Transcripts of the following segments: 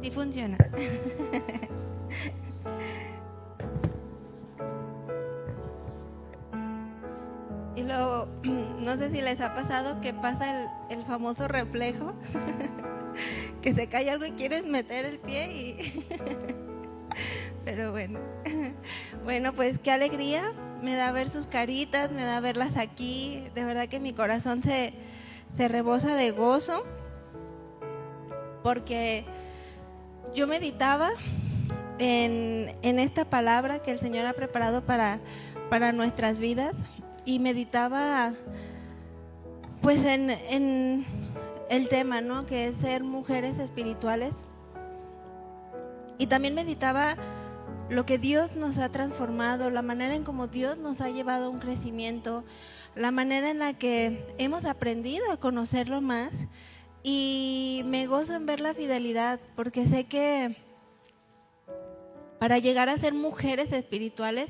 Sí funciona. Y luego, no sé si les ha pasado que pasa el famoso reflejo, que se cae algo y quieres meter el pie y... Pero bueno, bueno, pues qué alegría me da ver sus caritas, me da verlas aquí. De verdad que mi corazón se rebosa de gozo, porque yo meditaba en esta palabra que el Señor ha preparado para nuestras vidas, y meditaba pues en el tema, ¿no?, que es ser mujeres espirituales. Y también meditaba lo que Dios nos ha transformado, la manera en cómo Dios nos ha llevado a un crecimiento, la manera en la que hemos aprendido a conocerlo más. Y me gozo en ver la fidelidad, porque sé que para llegar a ser mujeres espirituales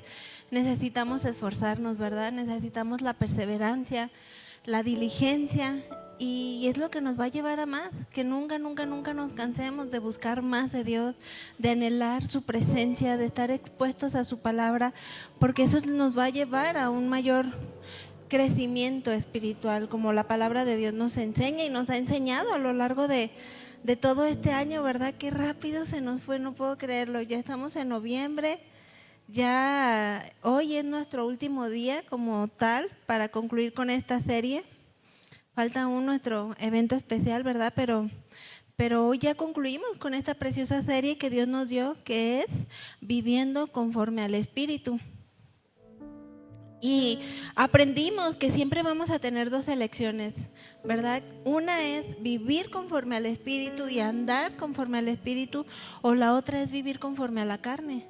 necesitamos esforzarnos, ¿verdad? Necesitamos la perseverancia, la diligencia, y es lo que nos va a llevar a más, que nunca nos cansemos de buscar más de Dios, de anhelar su presencia, de estar expuestos a su palabra, porque eso nos va a llevar a un mayor crecimiento espiritual, como la palabra de Dios nos enseña y nos ha enseñado a lo largo de todo este año, ¿verdad? Qué rápido se nos fue, no puedo creerlo. Ya estamos en noviembre, ya hoy es nuestro último día como tal para concluir con esta serie. Falta aún nuestro evento especial, ¿verdad? Pero hoy ya concluimos con esta preciosa serie que Dios nos dio, que es Viviendo conforme al Espíritu. Y aprendimos que siempre vamos a tener dos elecciones, ¿verdad? Una es vivir conforme al Espíritu y andar conforme al Espíritu, o la otra es vivir conforme a la carne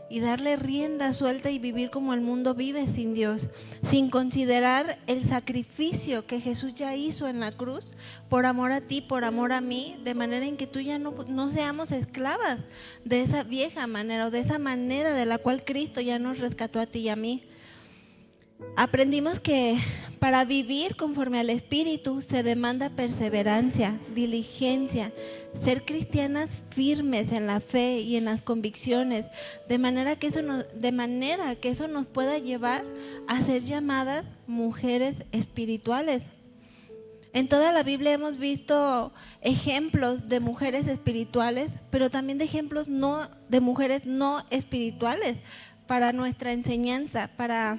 y darle rienda suelta y vivir como el mundo vive sin Dios, sin considerar el sacrificio que Jesús ya hizo en la cruz por amor a ti, por amor a mí, de manera en que tú ya no seamos esclavas de esa vieja manera o de esa manera de la cual Cristo ya nos rescató a ti y a mí. Aprendimos que para vivir conforme al Espíritu se demanda perseverancia, diligencia, ser cristianas firmes en la fe y en las convicciones, de manera que eso nos pueda llevar a ser llamadas mujeres espirituales. En toda la Biblia hemos visto ejemplos de mujeres espirituales, pero también de ejemplos de mujeres no espirituales para nuestra enseñanza, para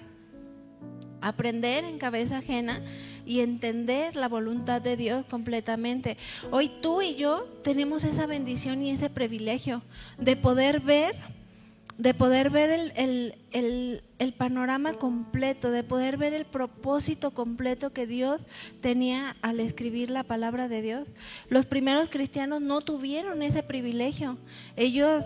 aprender en cabeza ajena y entender la voluntad de Dios completamente. Hoy tú y yo tenemos esa bendición y ese privilegio de poder ver el panorama completo, de poder ver el propósito completo que Dios tenía al escribir la palabra de Dios. Los primeros cristianos no tuvieron ese privilegio. Ellos...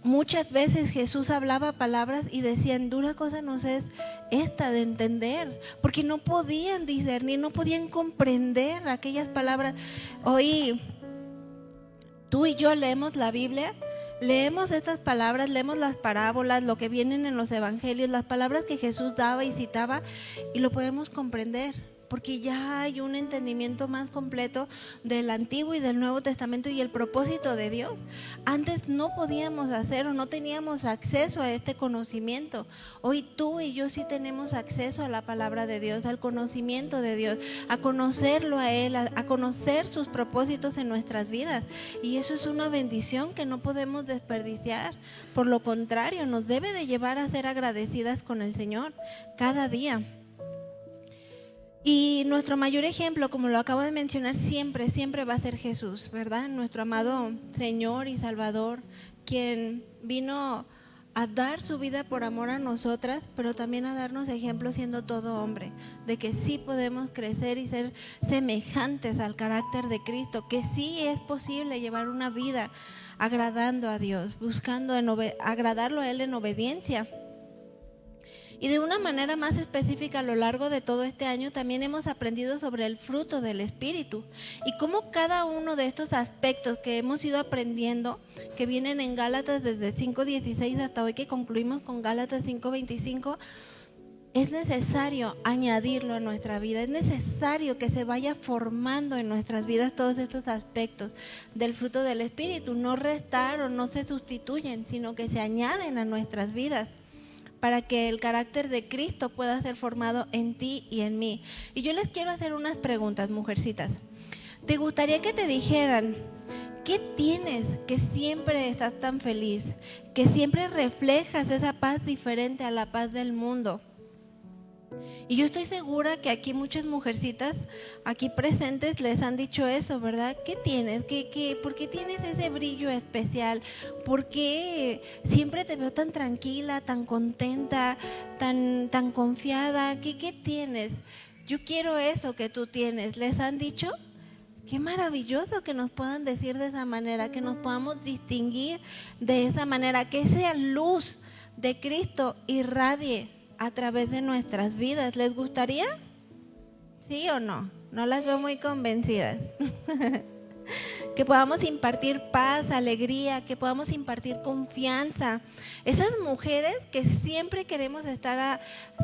Muchas veces Jesús hablaba palabras y decían, dura cosa nos es esta de entender, porque no podían discernir, no podían comprender aquellas palabras. Hoy tú y yo leemos la Biblia, leemos estas palabras, leemos las parábolas, lo que vienen en los evangelios, las palabras que Jesús daba y citaba, y lo podemos comprender, porque ya hay un entendimiento más completo del Antiguo y del Nuevo Testamento y el propósito de Dios. Antes no podíamos hacer o no teníamos acceso a este conocimiento. Hoy tú y yo sí tenemos acceso a la palabra de Dios, al conocimiento de Dios, a conocerlo a Él, a conocer sus propósitos en nuestras vidas. Y eso es una bendición que no podemos desperdiciar. Por lo contrario, nos debe de llevar a ser agradecidas con el Señor cada día. Y nuestro mayor ejemplo, como lo acabo de mencionar, siempre va a ser Jesús, ¿verdad? Nuestro amado Señor y Salvador, quien vino a dar su vida por amor a nosotras, pero también a darnos ejemplo siendo todo hombre, de que sí podemos crecer y ser semejantes al carácter de Cristo, que sí es posible llevar una vida agradando a Dios, buscando agradarlo a Él en obediencia. Y de una manera más específica a lo largo de todo este año también hemos aprendido sobre el fruto del Espíritu y cómo cada uno de estos aspectos que hemos ido aprendiendo, que vienen en Gálatas desde 5:16 hasta hoy que concluimos con Gálatas 5:25, es necesario añadirlo a nuestra vida, es necesario que se vaya formando en nuestras vidas todos estos aspectos del fruto del Espíritu, no restar o no se sustituyen, sino que se añaden a nuestras vidas para que el carácter de Cristo pueda ser formado en ti y en mí. Y yo les quiero hacer unas preguntas, mujercitas. ¿Te gustaría que te dijeran qué tienes que siempre estás tan feliz, que siempre reflejas esa paz diferente a la paz del mundo? Y yo estoy segura que aquí muchas mujercitas aquí presentes les han dicho eso, ¿verdad? ¿Qué tienes? ¿Por qué tienes ese brillo especial? ¿Por qué siempre te veo tan tranquila, tan contenta, tan confiada? ¿Qué tienes? Yo quiero eso que tú tienes. ¿Les han dicho? Qué maravilloso que nos puedan decir de esa manera, que nos podamos distinguir de esa manera, que esa luz de Cristo irradie a través de nuestras vidas. ¿Les gustaría? ¿Sí o no? No las veo muy convencidas. Que podamos impartir paz, alegría, que podamos impartir confianza. Esas mujeres que siempre queremos estar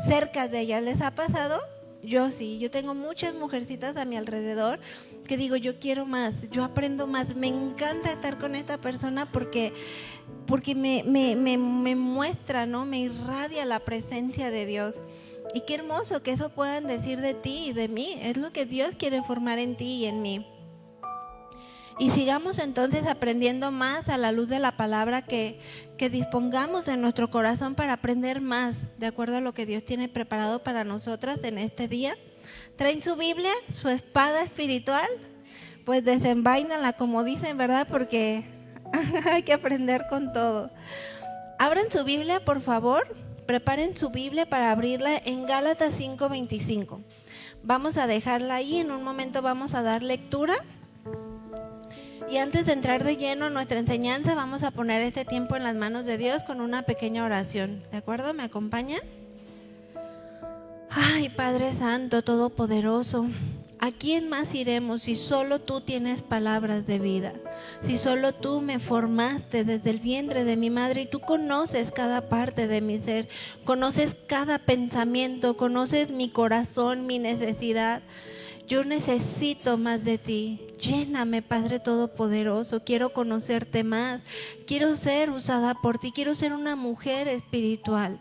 cerca de ellas, ¿les ha pasado? Yo sí, yo tengo muchas mujercitas a mi alrededor que digo, yo quiero más, yo aprendo más, me encanta estar con esta persona porque me muestra, ¿no? Me irradia la presencia de Dios. Y qué hermoso que eso puedan decir de ti y de mí, es lo que Dios quiere formar en ti y en mí. Y sigamos entonces aprendiendo más a la luz de la palabra, que dispongamos en nuestro corazón para aprender más de acuerdo a lo que Dios tiene preparado para nosotras en este día. ¿Traen su Biblia, su espada espiritual? Pues desenvaínala, como dicen, ¿verdad? Porque hay que aprender con todo. Abran su Biblia, por favor. Preparen su Biblia para abrirla en Gálatas 5:25. Vamos a dejarla ahí, en un momento vamos a dar lectura. Y antes de entrar de lleno en nuestra enseñanza, vamos a poner este tiempo en las manos de Dios con una pequeña oración. ¿De acuerdo? ¿Me acompañan? Ay, Padre Santo, Todopoderoso, ¿a quién más iremos si solo tú tienes palabras de vida? Si solo tú me formaste desde el vientre de mi madre y tú conoces cada parte de mi ser, conoces cada pensamiento, conoces mi corazón, mi necesidad. Yo necesito más de ti. Lléname, Padre Todopoderoso. Quiero conocerte más. Quiero ser usada por ti. Quiero ser una mujer espiritual.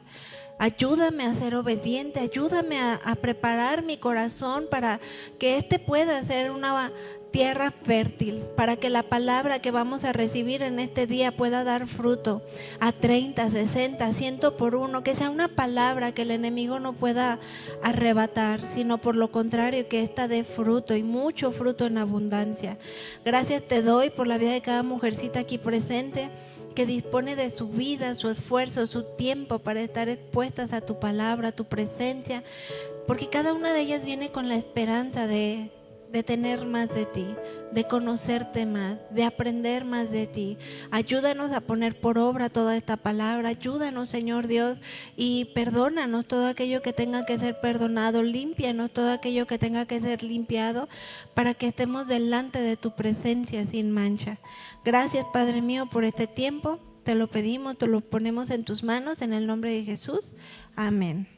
Ayúdame a ser obediente. Ayúdame a preparar mi corazón para que éste pueda ser una tierra fértil, para que la palabra que vamos a recibir en este día pueda dar fruto a 30, 60, 100 por uno, que sea una palabra que el enemigo no pueda arrebatar, sino por lo contrario, que ésta dé fruto y mucho fruto en abundancia. Gracias te doy por la vida de cada mujercita aquí presente, que dispone de su vida, su esfuerzo, su tiempo para estar expuestas a tu palabra, a tu presencia, porque cada una de ellas viene con la esperanza de tener más de ti, de conocerte más, de aprender más de ti. Ayúdanos a poner por obra toda esta palabra. Ayúdanos, Señor Dios, y perdónanos todo aquello que tenga que ser perdonado. Límpianos todo aquello que tenga que ser limpiado, para que estemos delante de tu presencia sin mancha. Gracias, Padre mío, por este tiempo. Te lo pedimos, te lo ponemos en tus manos, en el nombre de Jesús. Amén.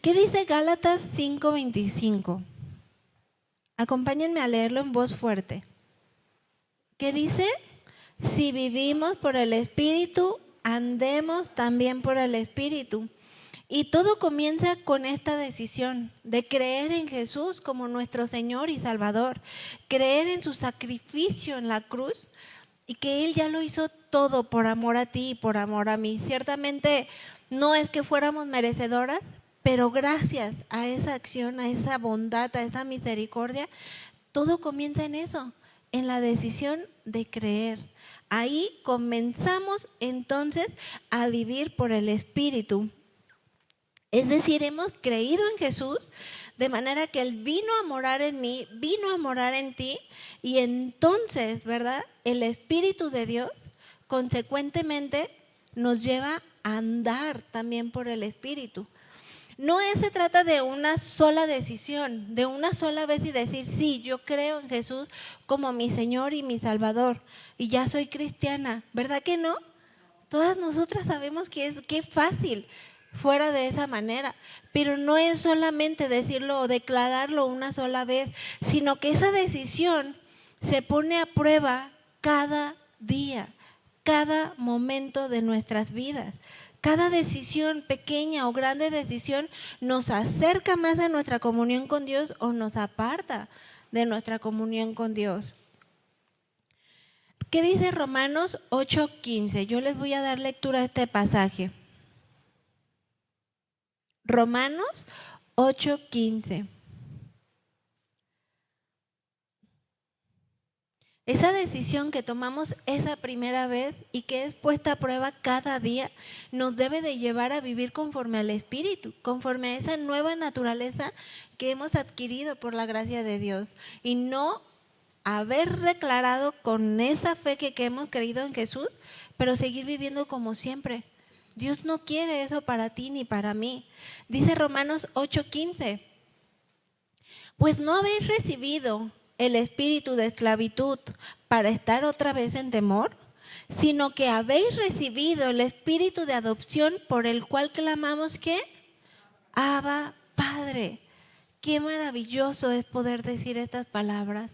¿Qué dice Gálatas 5:25? Acompáñenme a leerlo en voz fuerte. ¿Qué dice? Si vivimos por el Espíritu, andemos también por el Espíritu. Y todo comienza con esta decisión de creer en Jesús como nuestro Señor y Salvador, creer en su sacrificio en la cruz y que Él ya lo hizo todo por amor a ti y por amor a mí. Ciertamente no es que fuéramos merecedoras, pero gracias a esa acción, a esa bondad, a esa misericordia, todo comienza en eso, en la decisión de creer. Ahí comenzamos entonces a vivir por el Espíritu. Es decir, hemos creído en Jesús, de manera que Él vino a morar en mí, vino a morar en ti, y entonces, ¿verdad? El Espíritu de Dios, consecuentemente, nos lleva a andar también por el Espíritu. No se trata de una sola decisión, de una sola vez y decir, sí, yo creo en Jesús como mi Señor y mi Salvador, y ya soy cristiana. ¿Verdad que no? Todas nosotras sabemos que es fácil fuera de esa manera. Pero no es solamente decirlo o declararlo una sola vez, sino que esa decisión se pone a prueba cada día, cada momento de nuestras vidas. Cada decisión, pequeña o grande decisión, nos acerca más a nuestra comunión con Dios o nos aparta de nuestra comunión con Dios. ¿Qué dice Romanos 8:15? Yo les voy a dar lectura a este pasaje. Romanos 8:15. Esa decisión que tomamos esa primera vez y que es puesta a prueba cada día, nos debe de llevar a vivir conforme al Espíritu, conforme a esa nueva naturaleza que hemos adquirido por la gracia de Dios. Y no haber declarado con esa fe que hemos creído en Jesús, pero seguir viviendo como siempre. Dios no quiere eso para ti ni para mí. Dice Romanos 8:15, pues no habéis recibido el espíritu de esclavitud para estar otra vez en temor, sino que habéis recibido el espíritu de adopción por el cual clamamos ¿qué? Abba, Padre. Qué maravilloso es poder decir estas palabras.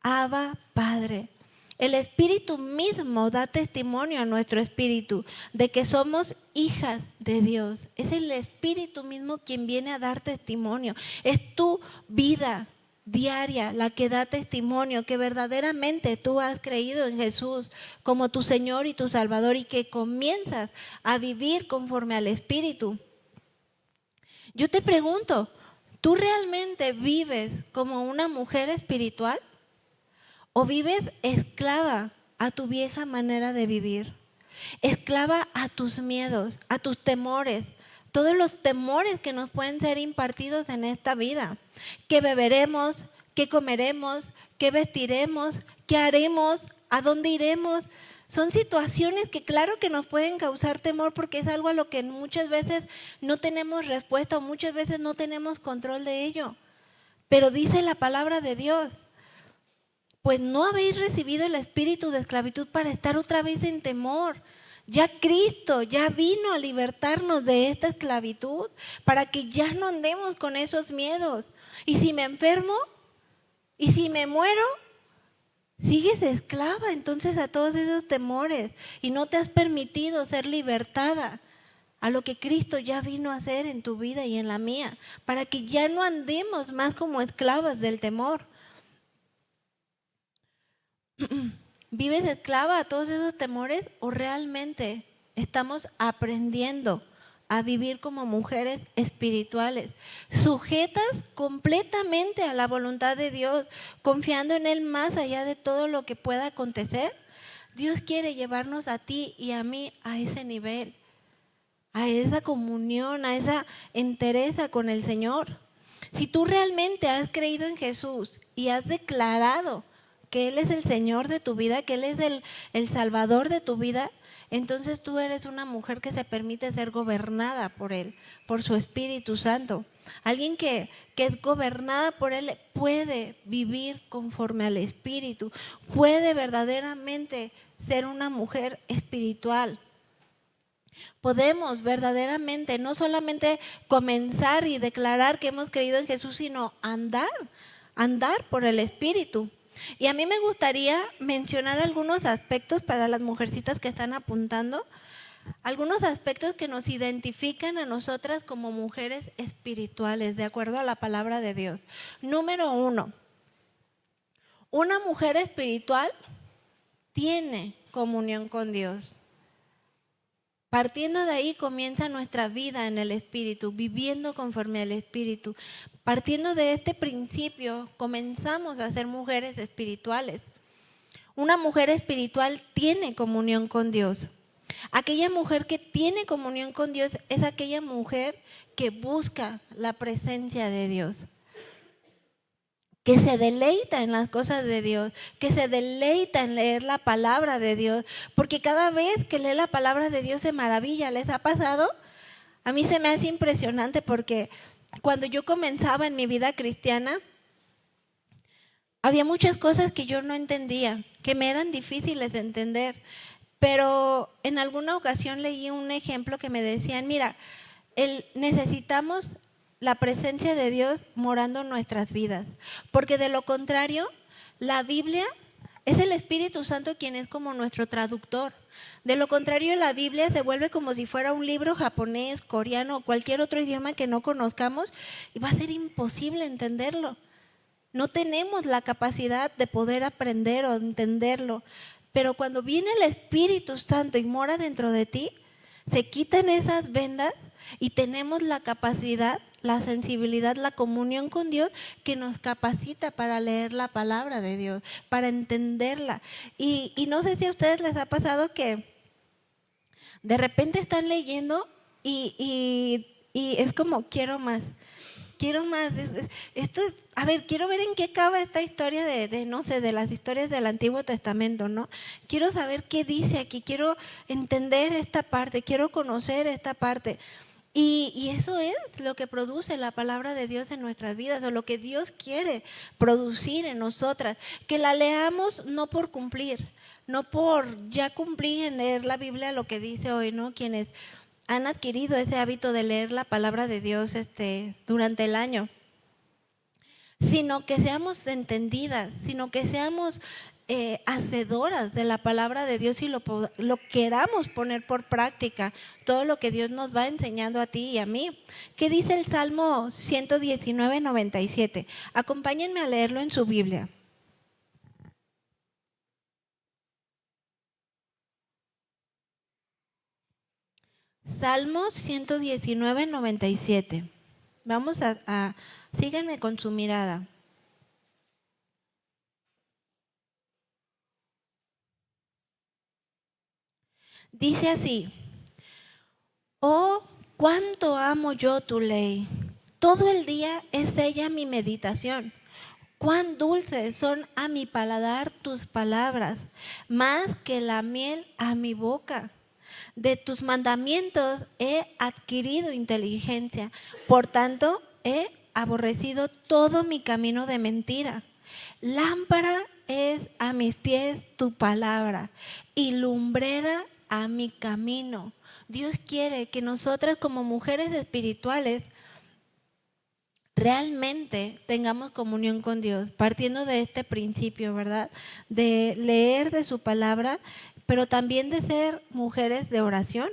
Abba, Padre. El Espíritu mismo da testimonio a nuestro espíritu de que somos hijas de Dios. Es el Espíritu mismo quien viene a dar testimonio. Es tu vida diaria la que da testimonio que verdaderamente tú has creído en Jesús como tu Señor y tu Salvador y que comienzas a vivir conforme al Espíritu. Yo te pregunto, ¿tú realmente vives como una mujer espiritual? ¿O vives esclava a tu vieja manera de vivir? Esclava a tus miedos, a tus temores, todos los temores que nos pueden ser impartidos en esta vida. ¿Qué beberemos? ¿Qué comeremos? ¿Qué vestiremos? ¿Qué haremos? ¿A dónde iremos? Son situaciones que claro que nos pueden causar temor porque es algo a lo que muchas veces no tenemos respuesta o muchas veces no tenemos control de ello. Pero dice la palabra de Dios, pues no habéis recibido el espíritu de esclavitud para estar otra vez en temor. Ya Cristo ya vino a libertarnos de esta esclavitud para que ya no andemos con esos miedos. Y si me enfermo, y si me muero, sigues esclava entonces a todos esos temores y no te has permitido ser libertada a lo que Cristo ya vino a hacer en tu vida y en la mía, para que ya no andemos más como esclavas del temor. ¿Vives esclava a todos esos temores o realmente estamos aprendiendo a vivir como mujeres espirituales, sujetas completamente a la voluntad de Dios, confiando en Él más allá de todo lo que pueda acontecer? Dios quiere llevarnos a ti y a mí a ese nivel, a esa comunión, a esa entereza con el Señor. Si tú realmente has creído en Jesús y has declarado que Él es el Señor de tu vida, que Él es el Salvador de tu vida, entonces tú eres una mujer que se permite ser gobernada por Él, por su Espíritu Santo. Alguien que es gobernada por Él puede vivir conforme al Espíritu, puede verdaderamente ser una mujer espiritual. Podemos verdaderamente no solamente comenzar y declarar que hemos creído en Jesús, sino andar por el Espíritu. Y a mí me gustaría mencionar algunos aspectos para las mujercitas que están apuntando, algunos aspectos que nos identifican a nosotras como mujeres espirituales, de acuerdo a la palabra de Dios. Número 1, una mujer espiritual tiene comunión con Dios. Partiendo de ahí comienza nuestra vida en el Espíritu, viviendo conforme al Espíritu. Partiendo de este principio, comenzamos a ser mujeres espirituales. Una mujer espiritual tiene comunión con Dios. Aquella mujer que tiene comunión con Dios es aquella mujer que busca la presencia de Dios, que se deleita en las cosas de Dios, que se deleita en leer la palabra de Dios, porque cada vez que lee la palabra de Dios se maravilla. ¿Les ha pasado? A mí se me hace impresionante porque cuando yo comenzaba en mi vida cristiana, había muchas cosas que yo no entendía, que me eran difíciles de entender. Pero en alguna ocasión leí un ejemplo que me decían, mira, necesitamos la presencia de Dios morando en nuestras vidas, porque de lo contrario, la Biblia es el Espíritu Santo quien es como nuestro traductor. De lo contrario, la Biblia se vuelve como si fuera un libro japonés, coreano o cualquier otro idioma que no conozcamos y va a ser imposible entenderlo. No tenemos la capacidad de poder aprender o entenderlo, pero cuando viene el Espíritu Santo y mora dentro de ti, se quitan esas vendas y tenemos la capacidad, la sensibilidad, la comunión con Dios que nos capacita para leer la palabra de Dios, para entenderla. Y no sé si a ustedes les ha pasado que de repente están leyendo y es como, quiero más. Quiero más. Esto es, a ver, quiero ver en qué acaba esta historia no sé, de las historias del Antiguo Testamento, ¿no? Quiero saber qué dice aquí, quiero entender esta parte, quiero conocer esta parte. Y eso es lo que produce la palabra de Dios en nuestras vidas, o lo que Dios quiere producir en nosotras. Que la leamos no por cumplir, no por ya cumplir en leer la Biblia lo que dice hoy, ¿no? Quienes han adquirido ese hábito de leer la palabra de Dios durante el año, sino que seamos entendidas, sino que seamos hacedoras de la palabra de Dios y lo queramos poner por práctica, todo lo que Dios nos va enseñando a ti y a mí. ¿Qué dice el Salmo 119, 97? Acompáñenme a leerlo en su Biblia. Salmo 119, 97. Vamos síganme con su mirada. Dice así: oh, cuánto amo yo tu ley. Todo el día es ella mi meditación. Cuán dulces son a mi paladar tus palabras, más que la miel a mi boca. De tus mandamientos he adquirido inteligencia, por tanto he aborrecido todo mi camino de mentira. Lámpara es a mis pies tu palabra y lumbrera a mi camino. Dios quiere que nosotras como mujeres espirituales realmente tengamos comunión con Dios, partiendo de este principio, ¿verdad? De leer de su palabra, pero también de ser mujeres de oración.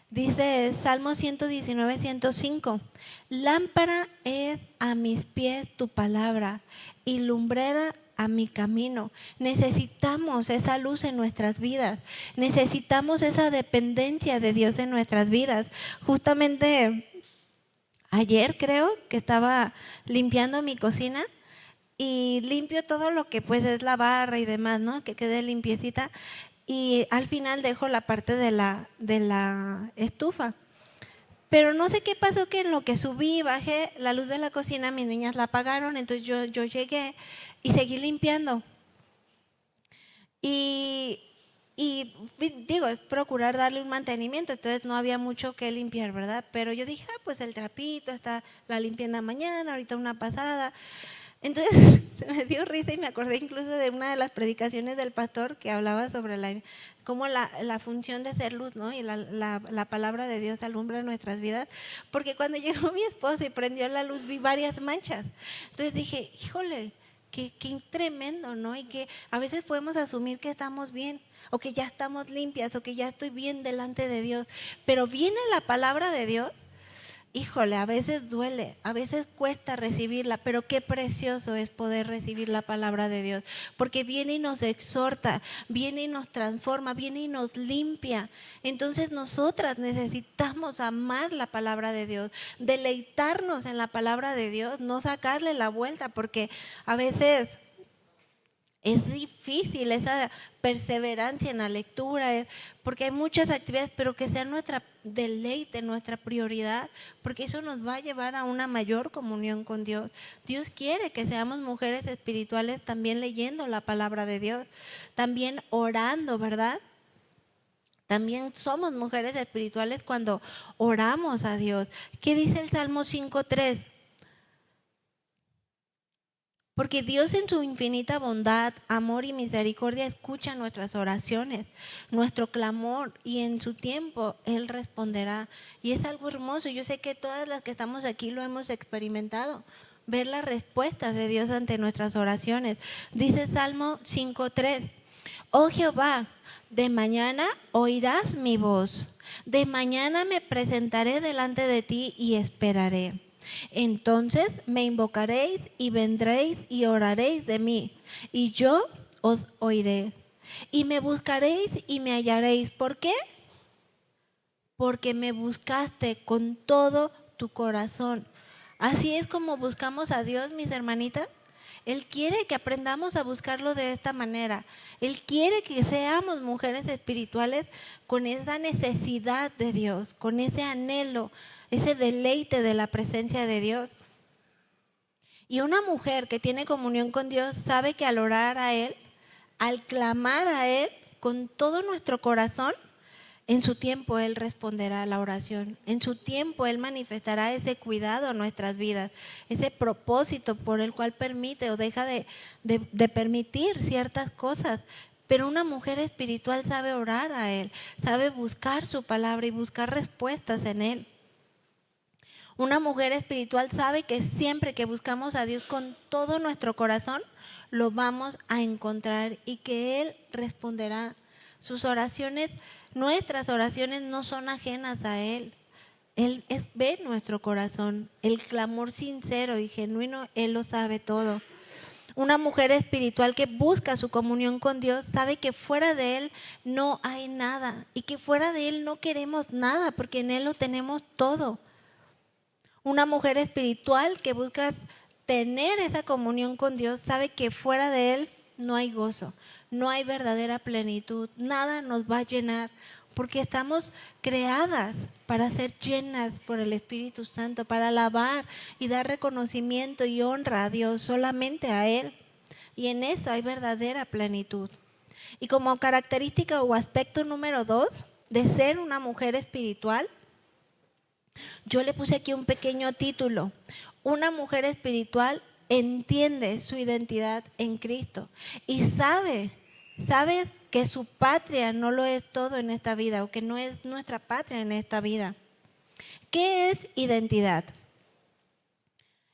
Dice Salmo 119, 105, lámpara es a mis pies tu palabra y lumbrera a mi camino. Necesitamos esa luz en nuestras vidas, necesitamos esa dependencia de Dios en nuestras vidas. Justamente ayer creo que estaba limpiando mi cocina y limpio todo lo que pues es la barra y demás, ¿no? Que quede limpiecita. Y al final dejo la parte de la estufa. Pero no sé qué pasó, que en lo que subí y bajé la luz de la cocina, mis niñas la apagaron, entonces yo llegué y seguí limpiando. Y digo, es procurar darle un mantenimiento, entonces no había mucho que limpiar, ¿verdad? Pero yo dije, pues el trapito, la limpié en la mañana, ahorita una pasada. Entonces se me dio risa y me acordé incluso de una de las predicaciones del pastor que hablaba sobre cómo la función de ser luz, ¿no? Y la palabra de Dios alumbra nuestras vidas. Porque cuando llegó mi esposo y prendió la luz vi varias manchas. Entonces dije, híjole, qué tremendo, ¿no? Y que a veces podemos asumir que estamos bien, o que ya estamos limpias, o que ya estoy bien delante de Dios. Pero viene la palabra de Dios. Híjole, a veces duele, a veces cuesta recibirla, pero qué precioso es poder recibir la palabra de Dios, porque viene y nos exhorta, viene y nos transforma, viene y nos limpia. Entonces nosotras necesitamos amar la palabra de Dios, deleitarnos en la palabra de Dios, no sacarle la vuelta, porque a veces es difícil esa perseverancia en la lectura, porque hay muchas actividades, pero que sea nuestra deleite, nuestra prioridad, porque eso nos va a llevar a una mayor comunión con Dios. Dios quiere que seamos mujeres espirituales también leyendo la palabra de Dios, también orando, ¿verdad? También somos mujeres espirituales cuando oramos a Dios. ¿Qué dice el Salmo 5:3? Porque Dios en su infinita bondad, amor y misericordia escucha nuestras oraciones, nuestro clamor, y en su tiempo Él responderá. Y es algo hermoso. Yo sé que todas las que estamos aquí lo hemos experimentado. Ver las respuestas de Dios ante nuestras oraciones. Dice Salmo 5:3. Oh Jehová, de mañana oirás mi voz. De mañana me presentaré delante de ti y esperaré. Entonces me invocaréis y vendréis y oraréis de mí, y yo os oiré. Y me buscaréis y me hallaréis. ¿Por qué? Porque me buscaste con todo tu corazón. Así es como buscamos a Dios, mis hermanitas. Él quiere que aprendamos a buscarlo de esta manera. Él quiere que seamos mujeres espirituales con esa necesidad de Dios, con ese anhelo, ese deleite de la presencia de Dios. Y una mujer que tiene comunión con Dios sabe que al orar a Él, al clamar a Él con todo nuestro corazón, en su tiempo Él responderá a la oración. En su tiempo Él manifestará ese cuidado a nuestras vidas, ese propósito por el cual permite o deja de permitir ciertas cosas. Pero una mujer espiritual sabe orar a Él, sabe buscar su palabra y buscar respuestas en Él. Una mujer espiritual sabe que siempre que buscamos a Dios con todo nuestro corazón, lo vamos a encontrar y que Él responderá. Sus oraciones, nuestras oraciones no son ajenas a Él. Él ve nuestro corazón, el clamor sincero y genuino, Él lo sabe todo. Una mujer espiritual que busca su comunión con Dios sabe que fuera de Él no hay nada y que fuera de Él no queremos nada porque en Él lo tenemos todo. Una mujer espiritual que busca tener esa comunión con Dios sabe que fuera de Él no hay gozo, no hay verdadera plenitud, nada nos va a llenar, porque estamos creadas para ser llenas por el Espíritu Santo, para alabar y dar reconocimiento y honra a Dios, solamente a Él. Y en eso hay verdadera plenitud. Y como característica o aspecto número 2 de ser una mujer espiritual, yo le puse aquí un pequeño título. Una mujer espiritual entiende su identidad en Cristo y sabe que su patria no lo es todo en esta vida o que no es nuestra patria en esta vida. ¿Qué es identidad?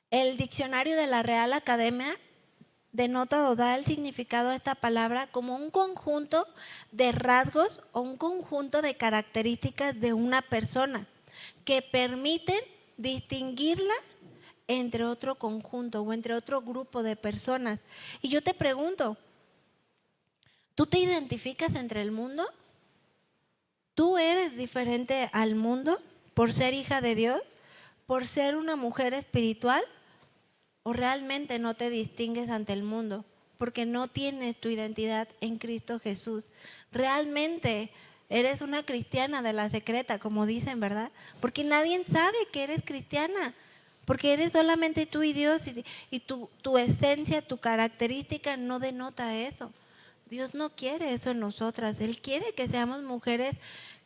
El diccionario de la Real Academia denota o da el significado a esta palabra como un conjunto de rasgos o un conjunto de características de una persona que permiten distinguirla entre otro conjunto o entre otro grupo de personas. Y yo te pregunto, ¿tú te identificas entre el mundo? ¿Tú eres diferente al mundo por ser hija de Dios? ¿Por ser una mujer espiritual? ¿O realmente no te distingues ante el mundo? Porque no tienes tu identidad en Cristo Jesús. Realmente eres una cristiana de la secreta, como dicen, ¿verdad? Porque nadie sabe que eres cristiana. Porque eres solamente tú y Dios y tu esencia, tu característica no denota eso. Dios no quiere eso en nosotras. Él quiere que seamos mujeres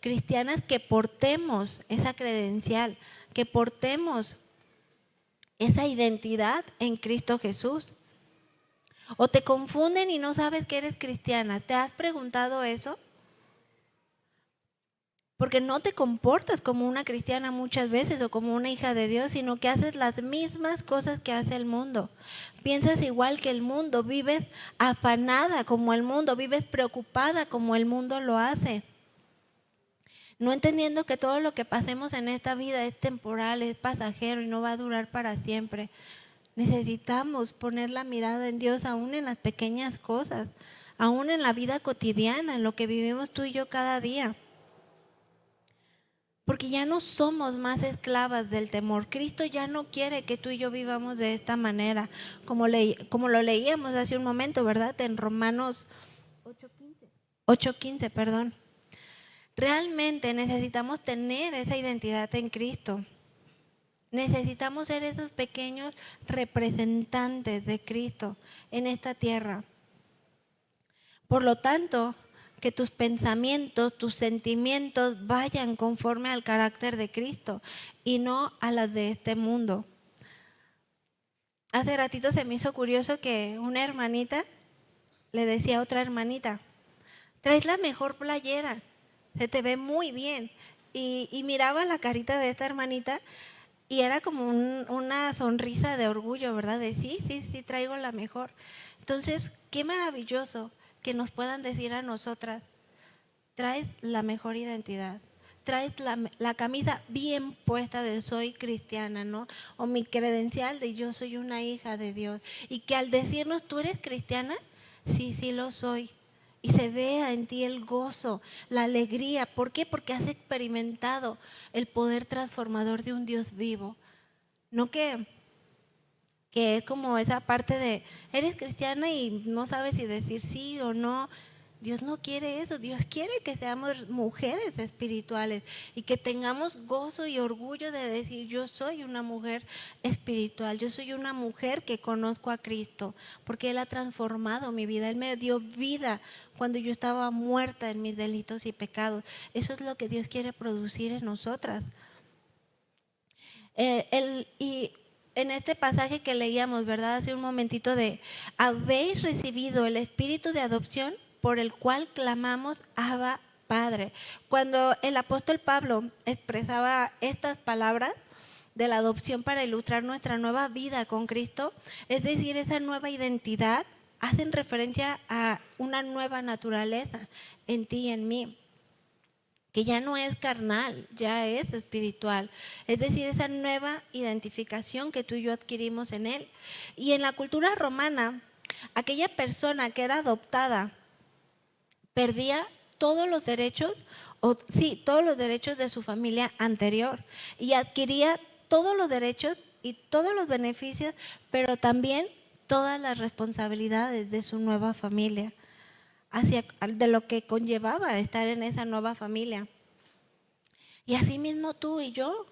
cristianas que portemos esa credencial, que portemos esa identidad en Cristo Jesús. O te confunden y no sabes que eres cristiana. ¿Te has preguntado eso? Porque no te comportas como una cristiana muchas veces o como una hija de Dios, sino que haces las mismas cosas que hace el mundo. Piensas igual que el mundo, vives afanada como el mundo, vives preocupada como el mundo lo hace. No entendiendo que todo lo que pasemos en esta vida es temporal, es pasajero y no va a durar para siempre. Necesitamos poner la mirada en Dios aún en las pequeñas cosas, aún en la vida cotidiana, en lo que vivimos tú y yo cada día. Porque ya no somos más esclavas del temor. Cristo ya no quiere que tú y yo vivamos de esta manera, como lo leíamos hace un momento, ¿verdad? En Romanos 8:15, perdón. Realmente necesitamos tener esa identidad en Cristo. Necesitamos ser esos pequeños representantes de Cristo en esta tierra. Por lo tanto, que tus pensamientos, tus sentimientos vayan conforme al carácter de Cristo y no a las de este mundo. hace ratito se me hizo curioso que una hermanita le decía a otra hermanita, traes la mejor playera, se te ve muy bien. Y miraba la carita de esta hermanita y era como una sonrisa de orgullo, ¿verdad? De sí, sí, sí, traigo la mejor. Entonces, qué maravilloso que nos puedan decir a nosotras, traes la mejor identidad, traes la camisa bien puesta de soy cristiana, ¿no? O mi credencial de yo soy una hija de Dios. Y que al decirnos, ¿tú eres cristiana? Sí, sí lo soy. Y se vea en ti el gozo, la alegría. ¿Por qué? Porque has experimentado el poder transformador de un Dios vivo. No que es como esa parte de, eres cristiana y no sabes si decir sí o no. Dios no quiere eso, Dios quiere que seamos mujeres espirituales y que tengamos gozo y orgullo de decir yo soy una mujer espiritual, yo soy una mujer que conozco a Cristo, porque Él ha transformado mi vida, Él me dio vida cuando yo estaba muerta en mis delitos y pecados. Eso es lo que Dios quiere producir en nosotras. Y en este pasaje que leíamos, ¿verdad? Hace un momentito de, habéis recibido el espíritu de adopción por el cual clamamos Abba Padre. Cuando el apóstol Pablo expresaba estas palabras de la adopción para ilustrar nuestra nueva vida con Cristo, es decir, esa nueva identidad, hacen referencia a una nueva naturaleza en ti y en mí, que ya no es carnal, ya es espiritual. Es decir, esa nueva identificación que tú y yo adquirimos en Él. Y en la cultura romana, aquella persona que era adoptada perdía todos los derechos, todos los derechos de su familia anterior y adquiría todos los derechos y todos los beneficios, pero también todas las responsabilidades de su nueva familia, de lo que conllevaba estar en esa nueva familia. Y así mismo tú y yo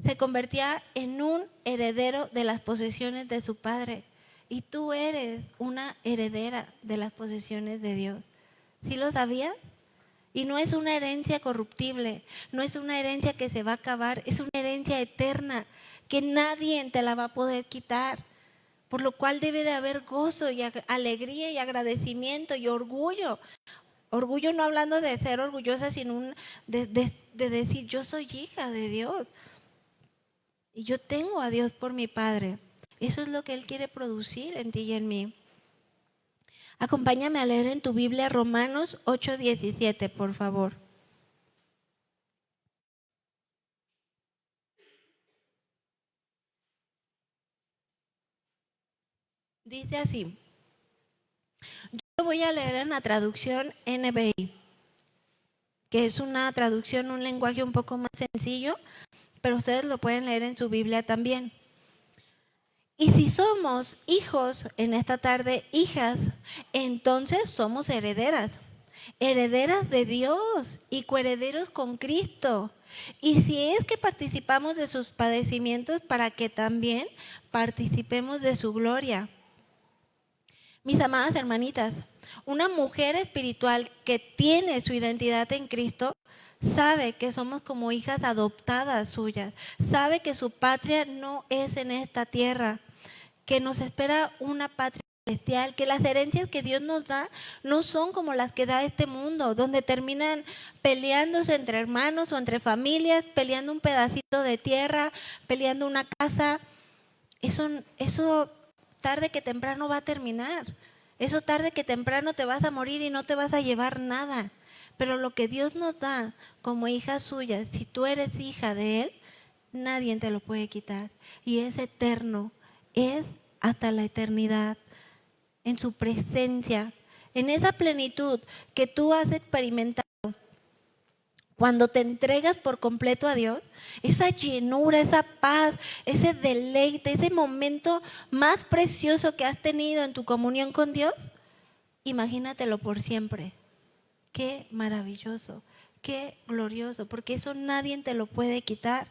se convertía en un heredero de las posesiones de su padre. Y tú eres una heredera de las posesiones de Dios. ¿Sí lo sabías? Y no es una herencia corruptible, no es una herencia que se va a acabar, es una herencia eterna que nadie te la va a poder quitar. Por lo cual debe de haber gozo y alegría y agradecimiento y orgullo. Orgullo no hablando de ser orgullosa, sino de decir yo soy hija de Dios. Y yo tengo a Dios por mi Padre. Eso es lo que Él quiere producir en ti y en mí. Acompáñame a leer en tu Biblia Romanos 8:17, por favor. Dice así. Yo lo voy a leer en la traducción NBI, que es una traducción, un lenguaje un poco más sencillo, pero ustedes lo pueden leer en su Biblia también. Y si somos hijos en esta tarde, hijas, entonces somos herederas, herederas de Dios y coherederos con Cristo. Y si es que participamos de sus padecimientos, para que también participemos de su gloria. Mis amadas hermanitas, una mujer espiritual que tiene su identidad en Cristo sabe que somos como hijas adoptadas suyas, sabe que su patria no es en esta tierra, que nos espera una patria celestial, que las herencias que Dios nos da no son como las que da este mundo, donde terminan peleándose entre hermanos o entre familias, peleando un pedacito de tierra, peleando una casa. Eso tarde que temprano va a terminar. Eso tarde que temprano te vas a morir y no te vas a llevar nada. Pero lo que Dios nos da como hija suya, si tú eres hija de Él, nadie te lo puede quitar. Y es eterno, es hasta la eternidad, en su presencia, en esa plenitud que tú has experimentado. Cuando te entregas por completo a Dios, esa llenura, esa paz, ese deleite, ese momento más precioso que has tenido en tu comunión con Dios, imagínatelo por siempre. Qué maravilloso, qué glorioso, porque eso nadie te lo puede quitar.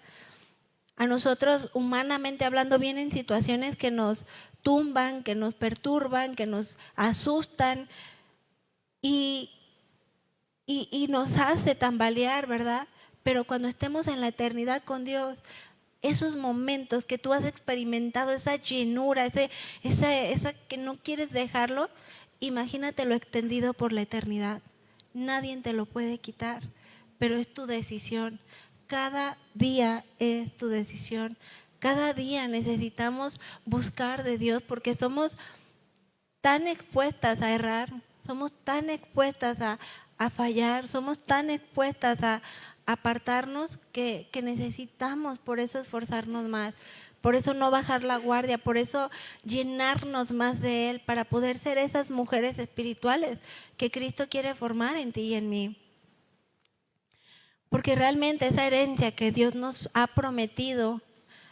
A nosotros, humanamente hablando, vienen situaciones que nos tumban, que nos perturban, que nos asustan y nos hace tambalear, ¿verdad? Pero cuando estemos en la eternidad con Dios, esos momentos que tú has experimentado, esa llenura, esa que no quieres dejarlo, imagínatelo extendido por la eternidad. Nadie te lo puede quitar, pero es tu decisión. Cada día es tu decisión. Cada día necesitamos buscar de Dios porque somos tan expuestas a errar, somos tan expuestas a fallar, somos tan expuestas a apartarnos que necesitamos por eso esforzarnos más, por eso no bajar la guardia, por eso llenarnos más de Él para poder ser esas mujeres espirituales que Cristo quiere formar en ti y en mí. Porque realmente esa herencia que Dios nos ha prometido,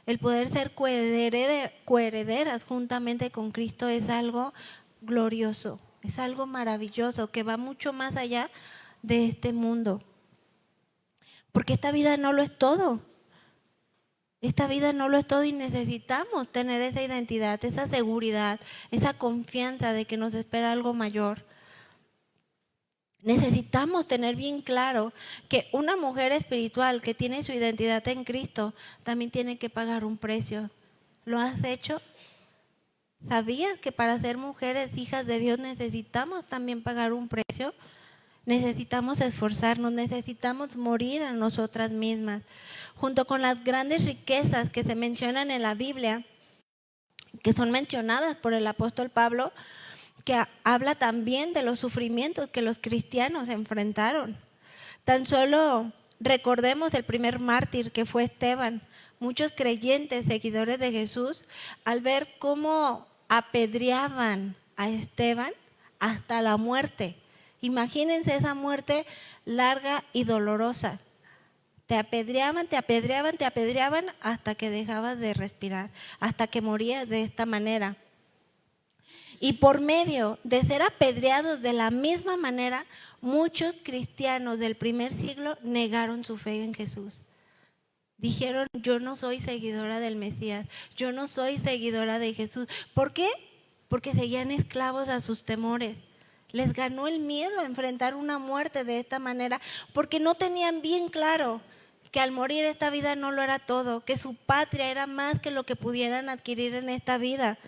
el poder ser coherederas juntamente con Cristo, es algo glorioso, es algo maravilloso que va mucho más allá de este mundo. Porque esta vida no lo es todo. Esta vida no lo es todo y necesitamos tener esa identidad, esa seguridad, esa confianza de que nos espera algo mayor. Necesitamos tener bien claro que una mujer espiritual que tiene su identidad en Cristo también tiene que pagar un precio. ¿Lo has hecho? ¿Sabías que para ser mujeres hijas de Dios necesitamos también pagar un precio? Necesitamos esforzarnos, necesitamos morir a nosotras mismas. Junto con las grandes riquezas que se mencionan en la Biblia, que son mencionadas por el apóstol Pablo, que habla también de los sufrimientos que los cristianos enfrentaron. Tan solo recordemos el primer mártir que fue Esteban. Muchos creyentes, seguidores de Jesús, al ver cómo apedreaban a Esteban hasta la muerte. Imagínense esa muerte larga y dolorosa. Te apedreaban, te apedreaban, te apedreaban hasta que dejabas de respirar, hasta que morías de esta manera. Y por medio de ser apedreados de la misma manera, muchos cristianos del primer siglo negaron su fe en Jesús. Dijeron, yo no soy seguidora del Mesías, yo no soy seguidora de Jesús. ¿Por qué? Porque seguían esclavos a sus temores. Les ganó el miedo a enfrentar una muerte de esta manera, porque no tenían bien claro que al morir esta vida no lo era todo, que su patria era más que lo que pudieran adquirir en esta vida.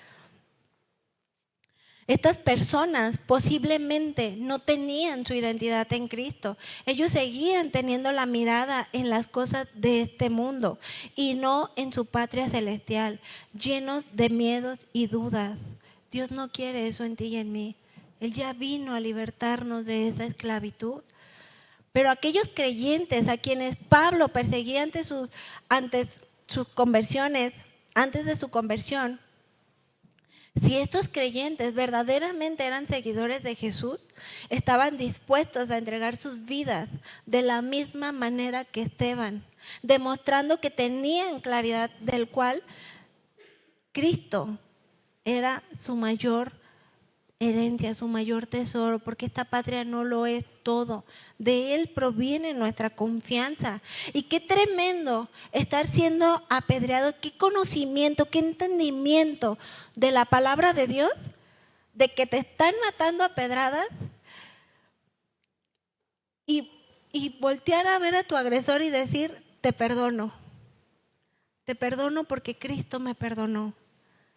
Estas personas posiblemente no tenían su identidad en Cristo. Ellos seguían teniendo la mirada en las cosas de este mundo y no en su patria celestial, llenos de miedos y dudas. Dios no quiere eso en ti y en mí. Él ya vino a libertarnos de esa esclavitud. Pero aquellos creyentes a quienes Pablo perseguía antes sus conversiones, antes de su conversión, si estos creyentes verdaderamente eran seguidores de Jesús, estaban dispuestos a entregar sus vidas de la misma manera que Esteban, demostrando que tenían claridad del cual Cristo era su mayor herencia, su mayor tesoro, porque esta patria no lo es todo. De Él proviene nuestra confianza. Y qué tremendo estar siendo apedreado, qué conocimiento, qué entendimiento de la palabra de Dios, de que te están matando a pedradas y voltear a ver a tu agresor y decir, te perdono porque Cristo me perdonó.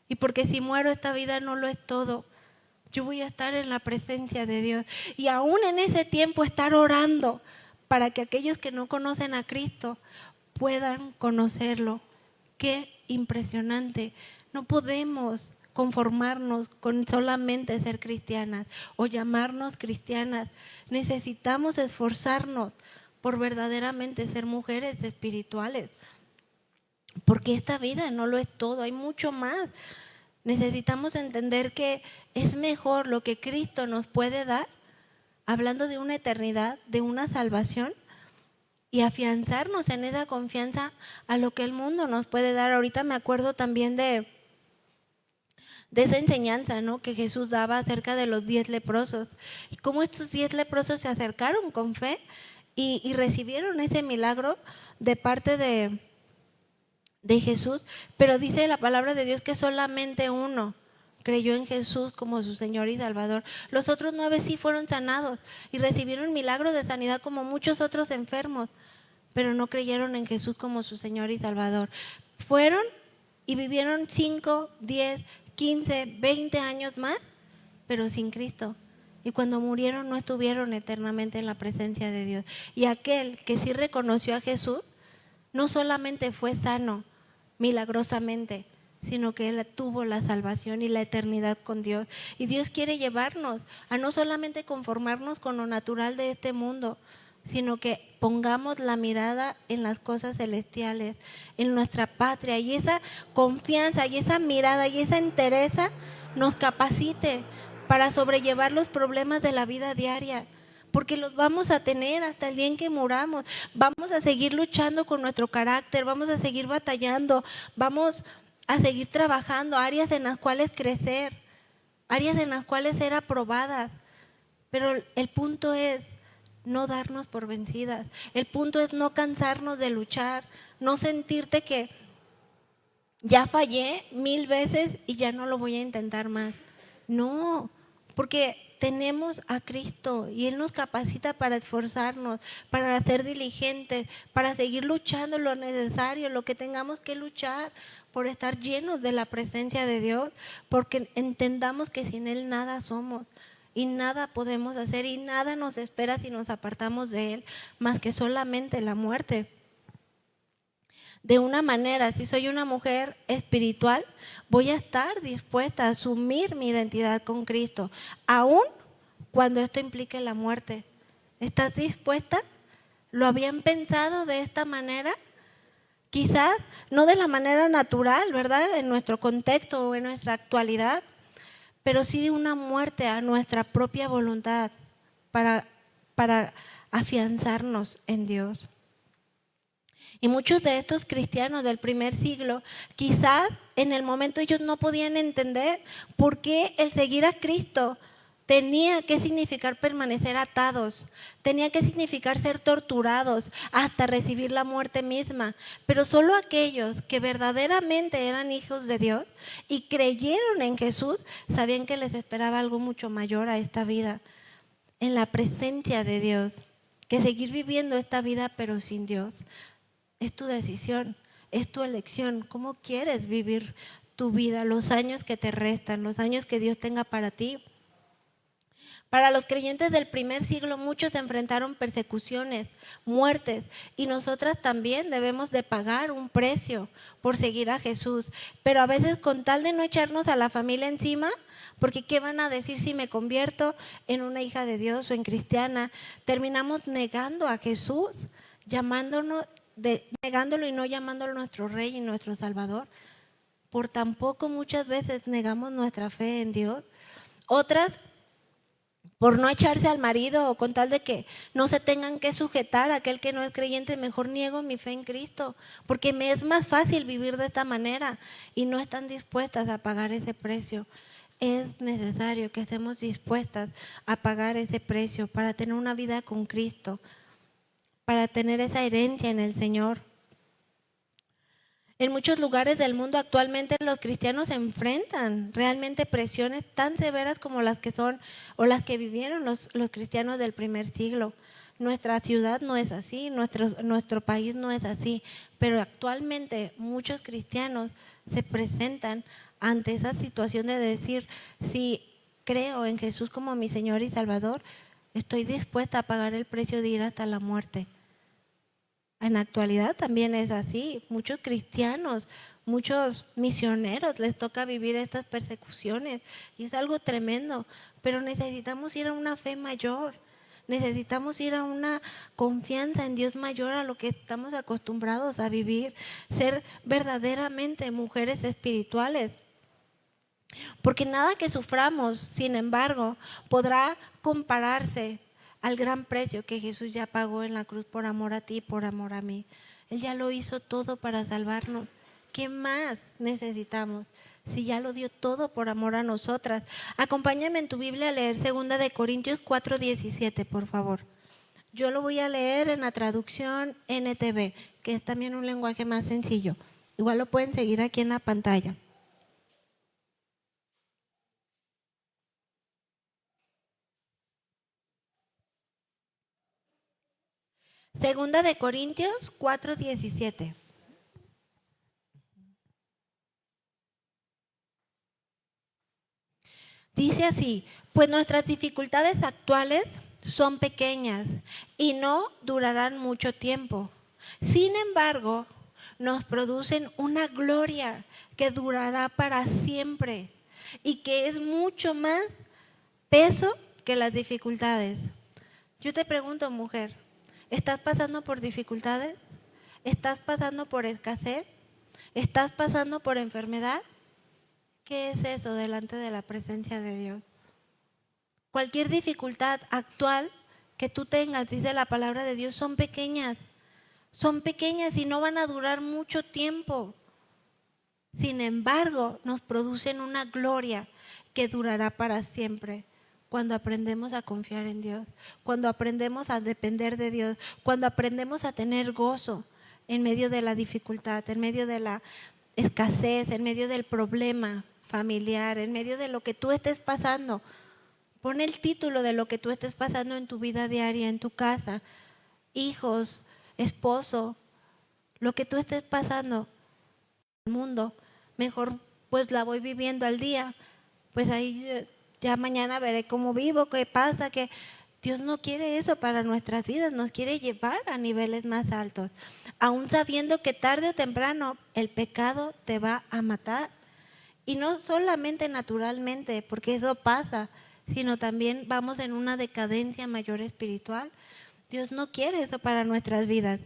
Y porque si muero esta vida no lo es todo. Yo voy a estar en la presencia de Dios. Y aún en ese tiempo estar orando para que aquellos que no conocen a Cristo puedan conocerlo. Qué impresionante. No podemos conformarnos con solamente ser cristianas o llamarnos cristianas. Necesitamos esforzarnos por verdaderamente ser mujeres espirituales. Porque esta vida no lo es todo, hay mucho más. Necesitamos entender que es mejor lo que Cristo nos puede dar, hablando de una eternidad, de una salvación, y afianzarnos en esa confianza a lo que el mundo nos puede dar. Ahorita me acuerdo también de esa enseñanza, ¿no?, que Jesús daba acerca de los 10 leprosos, y cómo estos 10 leprosos se acercaron con fe y recibieron ese milagro de parte de Jesús, pero dice la palabra de Dios que solamente uno creyó en Jesús como su Señor y Salvador. Los otros 9 sí fueron sanados y recibieron milagros de sanidad como muchos otros enfermos, pero no creyeron en Jesús como su Señor y Salvador. Fueron y vivieron 5, 10, 15, 20 años más, pero sin Cristo. Y cuando murieron no estuvieron eternamente en la presencia de Dios. Y aquel que sí reconoció a Jesús, no solamente fue sano milagrosamente, sino que él tuvo la salvación y la eternidad con Dios. Y Dios quiere llevarnos a no solamente conformarnos con lo natural de este mundo, sino que pongamos la mirada en las cosas celestiales, en nuestra patria, y esa confianza y esa mirada y esa entereza nos capacite para sobrellevar los problemas de la vida diaria, porque los vamos a tener hasta el día en que muramos. Vamos a seguir luchando con nuestro carácter, vamos a seguir batallando, vamos a seguir trabajando, áreas en las cuales crecer, áreas en las cuales ser aprobadas. Pero el punto es no darnos por vencidas. El punto es no cansarnos de luchar, no sentirte que ya fallé 1000 veces y ya no lo voy a intentar más. No, porque tenemos a Cristo y Él nos capacita para esforzarnos, para ser diligentes, para seguir luchando lo necesario, lo que tengamos que luchar por estar llenos de la presencia de Dios, porque entendamos que sin Él nada somos y nada podemos hacer y nada nos espera si nos apartamos de Él, más que solamente la muerte. De una manera, si soy una mujer espiritual, voy a estar dispuesta a asumir mi identidad con Cristo, aun cuando esto implique la muerte. ¿Estás dispuesta? ¿Lo habían pensado de esta manera? Quizás no de la manera natural, ¿verdad? En nuestro contexto o en nuestra actualidad, pero sí de una muerte a nuestra propia voluntad para afianzarnos en Dios. Y muchos de estos cristianos del primer siglo, quizás en el momento ellos no podían entender por qué el seguir a Cristo tenía que significar permanecer atados, tenía que significar ser torturados hasta recibir la muerte misma. Pero solo aquellos que verdaderamente eran hijos de Dios y creyeron en Jesús, sabían que les esperaba algo mucho mayor a esta vida, en la presencia de Dios, que seguir viviendo esta vida pero sin Dios. Es tu decisión, es tu elección. ¿Cómo quieres vivir tu vida, los años que te restan, los años que Dios tenga para ti? Para los creyentes del primer siglo, muchos enfrentaron persecuciones, muertes, y nosotras también debemos de pagar un precio por seguir a Jesús. Pero a veces, con tal de no echarnos a la familia encima, porque ¿qué van a decir si me convierto en una hija de Dios o en cristiana? Terminamos negando a Jesús, negándolo y no llamándolo nuestro Rey y nuestro Salvador. Por tampoco muchas veces negamos nuestra fe en Dios. Otras, por no echarse al marido o con tal de que no se tengan que sujetar a aquel que no es creyente, mejor niego mi fe en Cristo, porque me es más fácil vivir de esta manera y no están dispuestas a pagar ese precio. Es necesario que estemos dispuestas a pagar ese precio para tener una vida con Cristo, para tener esa herencia en el Señor. En muchos lugares del mundo actualmente los cristianos enfrentan realmente presiones tan severas como las que son o las que vivieron los cristianos del primer siglo. Nuestra ciudad no es así, nuestro país no es así, pero actualmente muchos cristianos se presentan ante esa situación de decir, si creo en Jesús como mi Señor y Salvador, estoy dispuesta a pagar el precio de ir hasta la muerte. En la actualidad también es así. Muchos cristianos, muchos misioneros les toca vivir estas persecuciones y es algo tremendo, pero necesitamos ir a una fe mayor, necesitamos ir a una confianza en Dios mayor a lo que estamos acostumbrados a vivir, ser verdaderamente mujeres espirituales. Porque nada que suframos, sin embargo, podrá compararse al gran precio que Jesús ya pagó en la cruz por amor a ti y por amor a mí. Él ya lo hizo todo para salvarnos. ¿Qué más necesitamos? Si ya lo dio todo por amor a nosotras. Acompáñame en tu Biblia a leer 2 Corintios 4:17, por favor. Yo lo voy a leer en la traducción NTV, que es también un lenguaje más sencillo. Igual lo pueden seguir aquí en la pantalla. 2 Corintios 4:17. Dice así: pues nuestras dificultades actuales son pequeñas y no durarán mucho tiempo. Sin embargo, nos producen una gloria que durará para siempre y que es mucho más peso que las dificultades. Yo te pregunto, mujer, ¿estás pasando por dificultades? ¿Estás pasando por escasez? ¿Estás pasando por enfermedad? ¿Qué es eso delante de la presencia de Dios? Cualquier dificultad actual que tú tengas, dice la palabra de Dios, son pequeñas y no van a durar mucho tiempo. Sin embargo, nos producen una gloria que durará para siempre cuando aprendemos a confiar en Dios, cuando aprendemos a depender de Dios, cuando aprendemos a tener gozo en medio de la dificultad, en medio de la escasez, en medio del problema familiar, en medio de lo que tú estés pasando. Pon el título de lo que tú estés pasando en tu vida diaria, en tu casa, hijos, esposo, lo que tú estés pasando en el mundo. Mejor pues la voy viviendo al día, pues ahí ya mañana veré cómo vivo, qué pasa, que Dios no quiere eso para nuestras vidas, nos quiere llevar a niveles más altos, aún sabiendo que tarde o temprano el pecado te va a matar. Y no solamente naturalmente, porque eso pasa, sino también vamos en una decadencia mayor espiritual. Dios no quiere eso para nuestras vidas.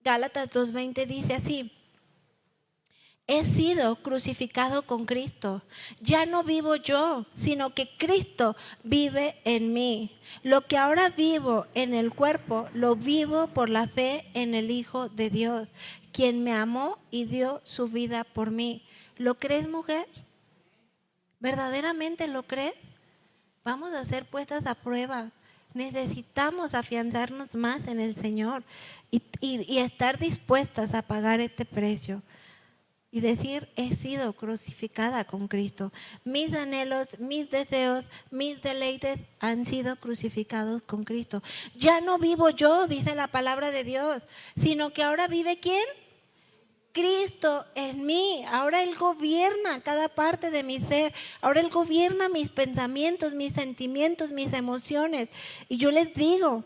Gálatas 2:20 dice así: he sido crucificado con Cristo. Ya no vivo yo, sino que Cristo vive en mí. Lo que ahora vivo en el cuerpo, lo vivo por la fe en el Hijo de Dios, quien me amó y dio su vida por mí. ¿Lo crees, mujer? ¿Verdaderamente lo crees? Vamos a ser puestas a prueba. Necesitamos afianzarnos más en el Señor y estar dispuestas a pagar este precio. Y decir: he sido crucificada con Cristo. Mis anhelos, mis deseos, mis deleites han sido crucificados con Cristo. Ya no vivo yo, dice la palabra de Dios, sino que ahora vive ¿quién? Cristo en mí. Ahora Él gobierna cada parte de mi ser. Ahora Él gobierna mis pensamientos, mis sentimientos, mis emociones. Y yo les digo,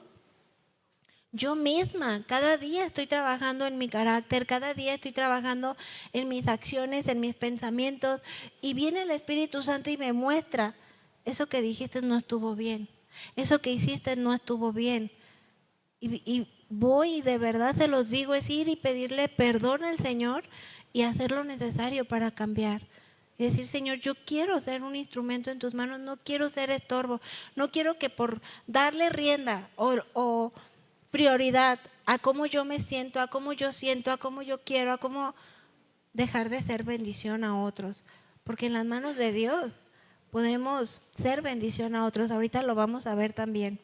yo misma, cada día estoy trabajando en mi carácter, cada día estoy trabajando en mis acciones, en mis pensamientos, y viene el Espíritu Santo y me muestra: eso que dijiste no estuvo bien, eso que hiciste no estuvo bien. Y voy y de verdad se los digo, es ir y pedirle perdón al Señor y hacer lo necesario para cambiar. Y decir: Señor, yo quiero ser un instrumento en tus manos, no quiero ser estorbo, no quiero que por darle rienda o prioridad a cómo yo me siento, a cómo yo siento, a cómo yo quiero, a cómo dejar de ser bendición a otros. Porque en las manos de Dios podemos ser bendición a otros. Ahorita lo vamos a ver también.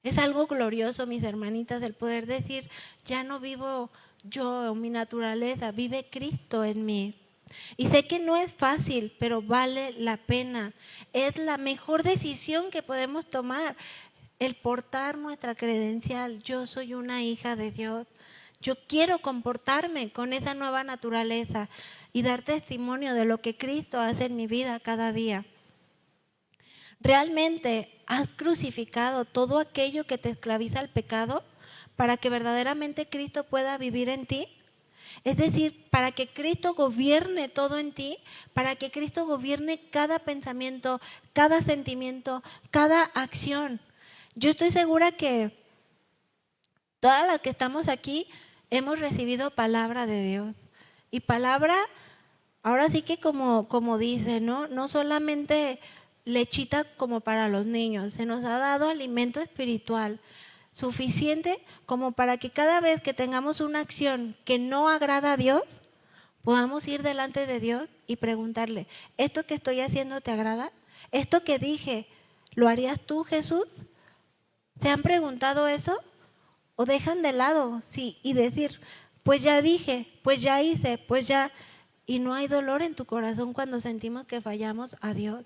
Es algo glorioso, mis hermanitas, el poder decir: ya no vivo yo, mi naturaleza, vive Cristo en mí. Y sé que no es fácil, pero vale la pena. Es la mejor decisión que podemos tomar, el portar nuestra credencial: yo soy una hija de Dios. Yo quiero comportarme con esa nueva naturaleza y dar testimonio de lo que Cristo hace en mi vida cada día. ¿Realmente has crucificado todo aquello que te esclaviza al pecado para que verdaderamente Cristo pueda vivir en ti? Es decir, para que Cristo gobierne todo en ti, para que Cristo gobierne cada pensamiento, cada sentimiento, cada acción. Yo estoy segura que todas las que estamos aquí hemos recibido palabra de Dios. Y palabra, ahora sí que como dice, no solamente lechita como para los niños, se nos ha dado alimento espiritual suficiente como para que cada vez que tengamos una acción que no agrada a Dios, podamos ir delante de Dios y preguntarle: ¿esto que estoy haciendo te agrada? ¿Esto que dije, lo harías tú, Jesús? ¿Se han preguntado eso? ¿O dejan de lado sí, y decir: pues ya dije, pues ya hice, pues ya? Y no hay dolor en tu corazón cuando sentimos que fallamos a Dios.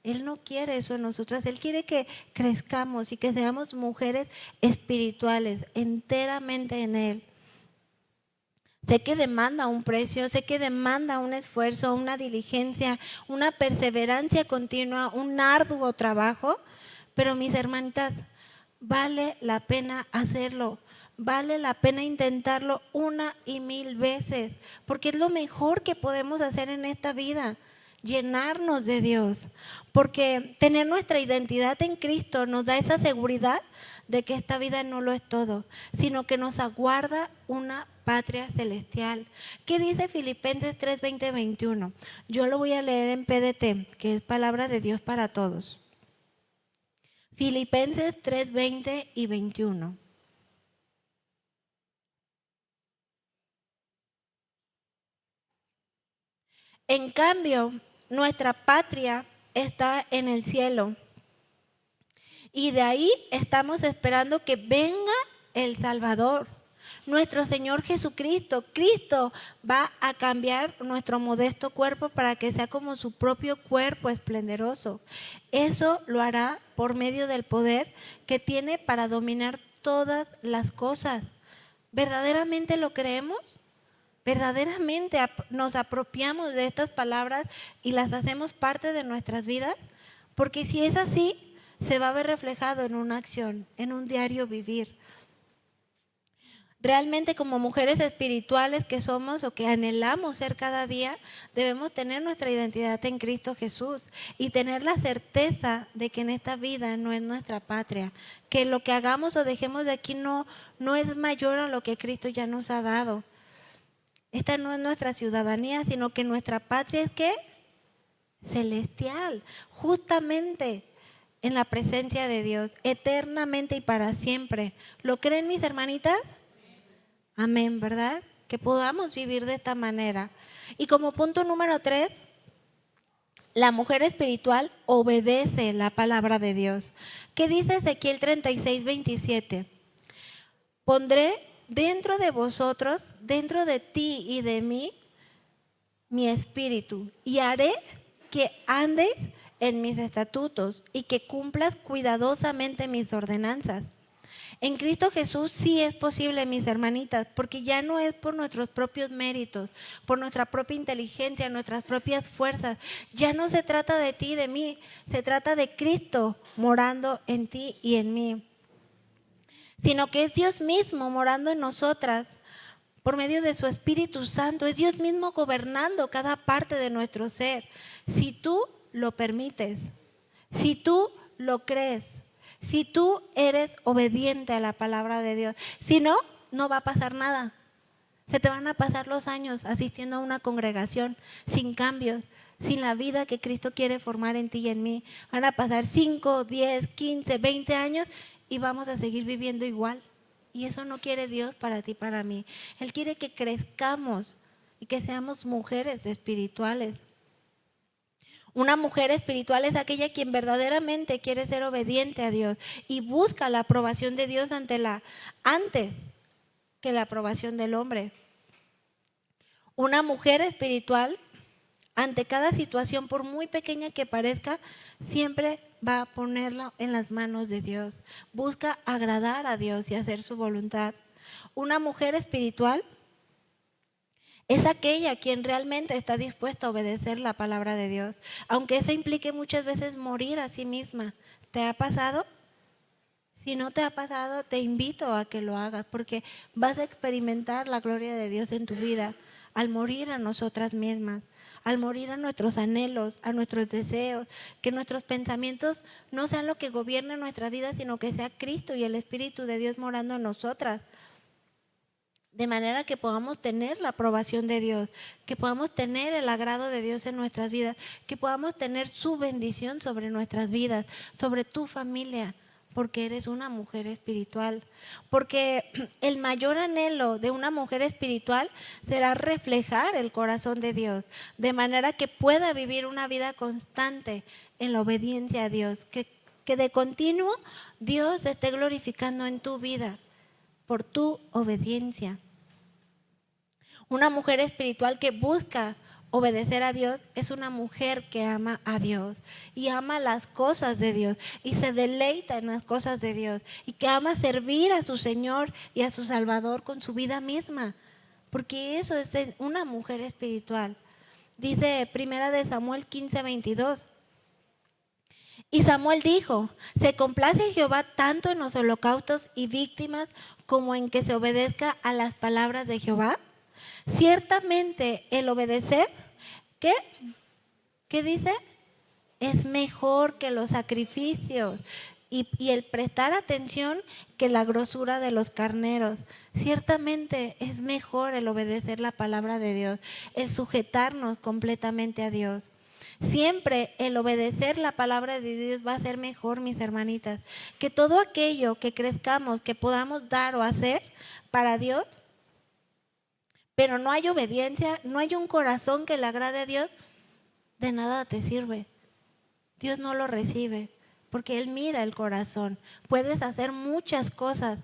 Él no quiere eso en nosotras. Él quiere que crezcamos y que seamos mujeres espirituales, enteramente en Él. Sé que demanda un precio, sé que demanda un esfuerzo, una diligencia, una perseverancia continua, un arduo trabajo, pero mis hermanitas, vale la pena hacerlo, vale la pena intentarlo 1,000,000 veces, porque es lo mejor que podemos hacer en esta vida, llenarnos de Dios, porque tener nuestra identidad en Cristo nos da esa seguridad de que esta vida no lo es todo, sino que nos aguarda una patria celestial. ¿Qué dice Filipenses 3, 20, 21? Yo lo voy a leer en PDT, que es palabra de Dios para todos. Filipenses 3, 20 y 21. En cambio, nuestra patria está en el cielo. Y de ahí estamos esperando que venga el Salvador, nuestro Señor Jesucristo. Cristo va a cambiar nuestro modesto cuerpo para que sea como su propio cuerpo esplendoroso. Eso lo hará por medio del poder que tiene para dominar todas las cosas. ¿Verdaderamente lo creemos? ¿Verdaderamente nos apropiamos de estas palabras y las hacemos parte de nuestras vidas? Porque si es así, se va a ver reflejado en una acción, en un diario vivir. Realmente, como mujeres espirituales que somos o que anhelamos ser cada día, debemos tener nuestra identidad en Cristo Jesús y tener la certeza de que en esta vida no es nuestra patria, que lo que hagamos o dejemos de aquí no es mayor a lo que Cristo ya nos ha dado. Esta no es nuestra ciudadanía, sino que nuestra patria es ¿qué? Celestial, justamente en la presencia de Dios, eternamente y para siempre. ¿Lo creen, mis hermanitas? Amén, ¿verdad? Que podamos vivir de esta manera. Y como punto número 3, la mujer espiritual obedece la palabra de Dios. ¿Qué dice Ezequiel 36, 27? Pondré dentro de vosotros, dentro de ti y de mí, mi espíritu, y haré que andes en mis estatutos y que cumplas cuidadosamente mis ordenanzas. En Cristo Jesús sí es posible, mis hermanitas, porque ya no es por nuestros propios méritos, por nuestra propia inteligencia, nuestras propias fuerzas. Ya no se trata de ti y de mí, se trata de Cristo morando en ti y en mí. Sino que es Dios mismo morando en nosotras por medio de su Espíritu Santo. Es Dios mismo gobernando cada parte de nuestro ser. Si tú lo permites, si tú lo crees, si tú eres obediente a la palabra de Dios. Si no, no va a pasar nada. Se te van a pasar los años asistiendo a una congregación sin cambios, sin la vida que Cristo quiere formar en ti y en mí. Van a pasar 5, 10, 15, 20 años y vamos a seguir viviendo igual. Y eso no quiere Dios para ti, para mí. Él quiere que crezcamos y que seamos mujeres espirituales. Una mujer espiritual es aquella quien verdaderamente quiere ser obediente a Dios y busca la aprobación de Dios antes que la aprobación del hombre. Una mujer espiritual, ante cada situación, por muy pequeña que parezca, siempre va a ponerla en las manos de Dios. Busca agradar a Dios y hacer su voluntad. Una mujer espiritual es aquella quien realmente está dispuesta a obedecer la palabra de Dios, aunque eso implique muchas veces morir a sí misma. ¿Te ha pasado? Si no te ha pasado, te invito a que lo hagas, porque vas a experimentar la gloria de Dios en tu vida al morir a nosotras mismas, al morir a nuestros anhelos, a nuestros deseos, que nuestros pensamientos no sean lo que gobierne nuestra vida, sino que sea Cristo y el Espíritu de Dios morando en nosotras. De manera que podamos tener la aprobación de Dios, que podamos tener el agrado de Dios en nuestras vidas, que podamos tener su bendición sobre nuestras vidas, sobre tu familia, porque eres una mujer espiritual. Porque el mayor anhelo de una mujer espiritual será reflejar el corazón de Dios, de manera que pueda vivir una vida constante en la obediencia a Dios, que de continuo Dios esté glorificando en tu vida por tu obediencia. Una mujer espiritual que busca obedecer a Dios es una mujer que ama a Dios y ama las cosas de Dios y se deleita en las cosas de Dios y que ama servir a su Señor y a su Salvador con su vida misma. porque eso es una mujer espiritual. Dice 1 de Samuel 15:22. Y Samuel dijo: ¿se complace Jehová tanto en los holocaustos y víctimas como en que se obedezca a las palabras de Jehová? Ciertamente el obedecer, ¿qué? ¿Qué dice? Es mejor que los sacrificios y el prestar atención que la grosura de los carneros. Ciertamente es mejor el obedecer la palabra de Dios, el sujetarnos completamente a Dios. Siempre el obedecer la palabra de Dios va a ser mejor, mis hermanitas, que todo aquello que crezcamos, que podamos dar o hacer para Dios, pero no hay obediencia, no hay un corazón que le agrade a Dios, de nada te sirve. Dios no lo recibe, porque Él mira el corazón. Puedes hacer muchas cosas,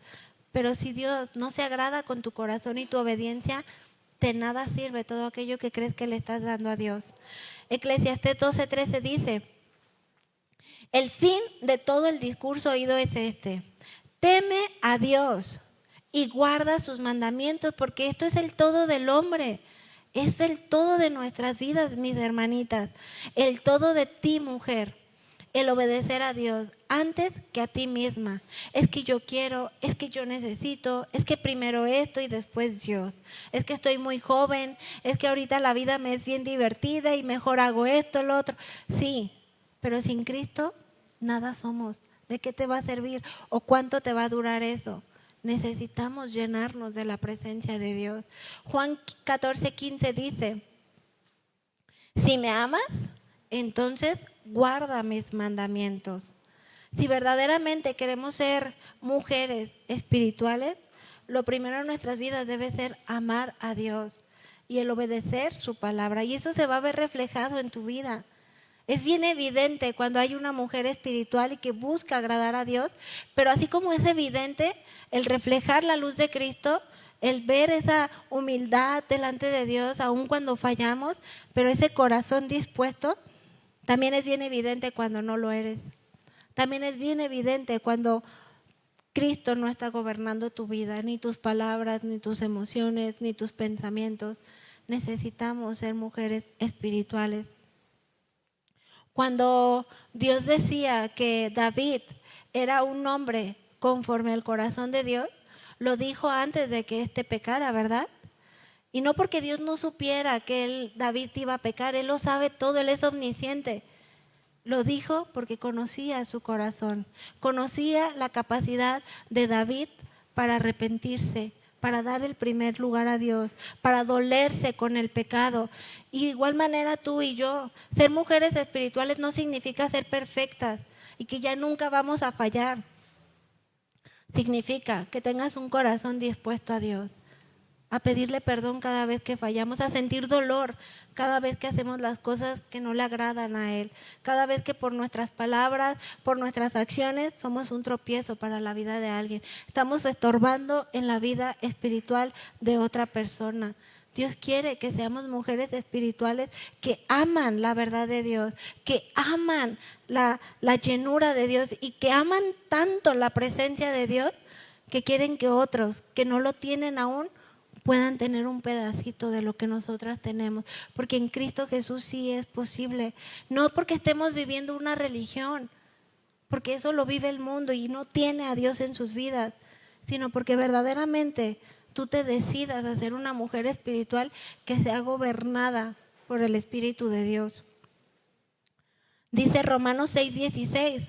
pero si Dios no se agrada con tu corazón y tu obediencia, de nada sirve todo aquello que crees que le estás dando a Dios. Eclesiastés 12:13 dice: el fin de todo el discurso oído es este: teme a Dios y guarda sus mandamientos, porque esto es el todo del hombre. Es el todo de nuestras vidas, mis hermanitas. El todo de ti, mujer. El obedecer a Dios antes que a ti misma. Es que yo quiero, es que yo necesito, es que primero esto y después Dios. Es que estoy muy joven, es que ahorita la vida me es bien divertida y mejor hago esto, lo otro. Sí, pero sin Cristo nada somos. ¿De qué te va a servir o cuánto te va a durar eso? Necesitamos llenarnos de la presencia de Dios. Juan 14:15 dice: si me amas, entonces guarda mis mandamientos. Si verdaderamente queremos ser mujeres espirituales, lo primero en nuestras vidas debe ser amar a Dios y el obedecer su palabra. Y eso se va a ver reflejado en tu vida. Es bien evidente cuando hay una mujer espiritual y que busca agradar a Dios, pero así como es evidente el reflejar la luz de Cristo, el ver esa humildad delante de Dios, aun cuando fallamos, pero ese corazón dispuesto, también es bien evidente cuando no lo eres. También es bien evidente cuando Cristo no está gobernando tu vida, ni tus palabras, ni tus emociones, ni tus pensamientos. Necesitamos ser mujeres espirituales. Cuando Dios decía que David era un hombre conforme al corazón de Dios, lo dijo antes de que éste pecara, ¿verdad? Y no porque Dios no supiera que David iba a pecar, Él lo sabe todo, Él es omnisciente. Lo dijo porque conocía su corazón, conocía la capacidad de David para arrepentirse, para dar el primer lugar a Dios, para dolerse con el pecado. Y de igual manera tú y yo, ser mujeres espirituales no significa ser perfectas y que ya nunca vamos a fallar. Significa que tengas un corazón dispuesto a Dios, a pedirle perdón cada vez que fallamos, a sentir dolor cada vez que hacemos las cosas que no le agradan a Él, cada vez que por nuestras palabras, por nuestras acciones, somos un tropiezo para la vida de alguien. Estamos estorbando en la vida espiritual de otra persona. Dios quiere que seamos mujeres espirituales que aman la verdad de Dios, que aman la llenura de Dios y que aman tanto la presencia de Dios que quieren que otros que no lo tienen aún puedan tener un pedacito de lo que nosotras tenemos, porque en Cristo Jesús sí es posible, no porque estemos viviendo una religión, porque eso lo vive el mundo y no tiene a Dios en sus vidas, sino porque verdaderamente tú te decidas a ser una mujer espiritual que sea gobernada por el Espíritu de Dios. Dice Romanos 6:16: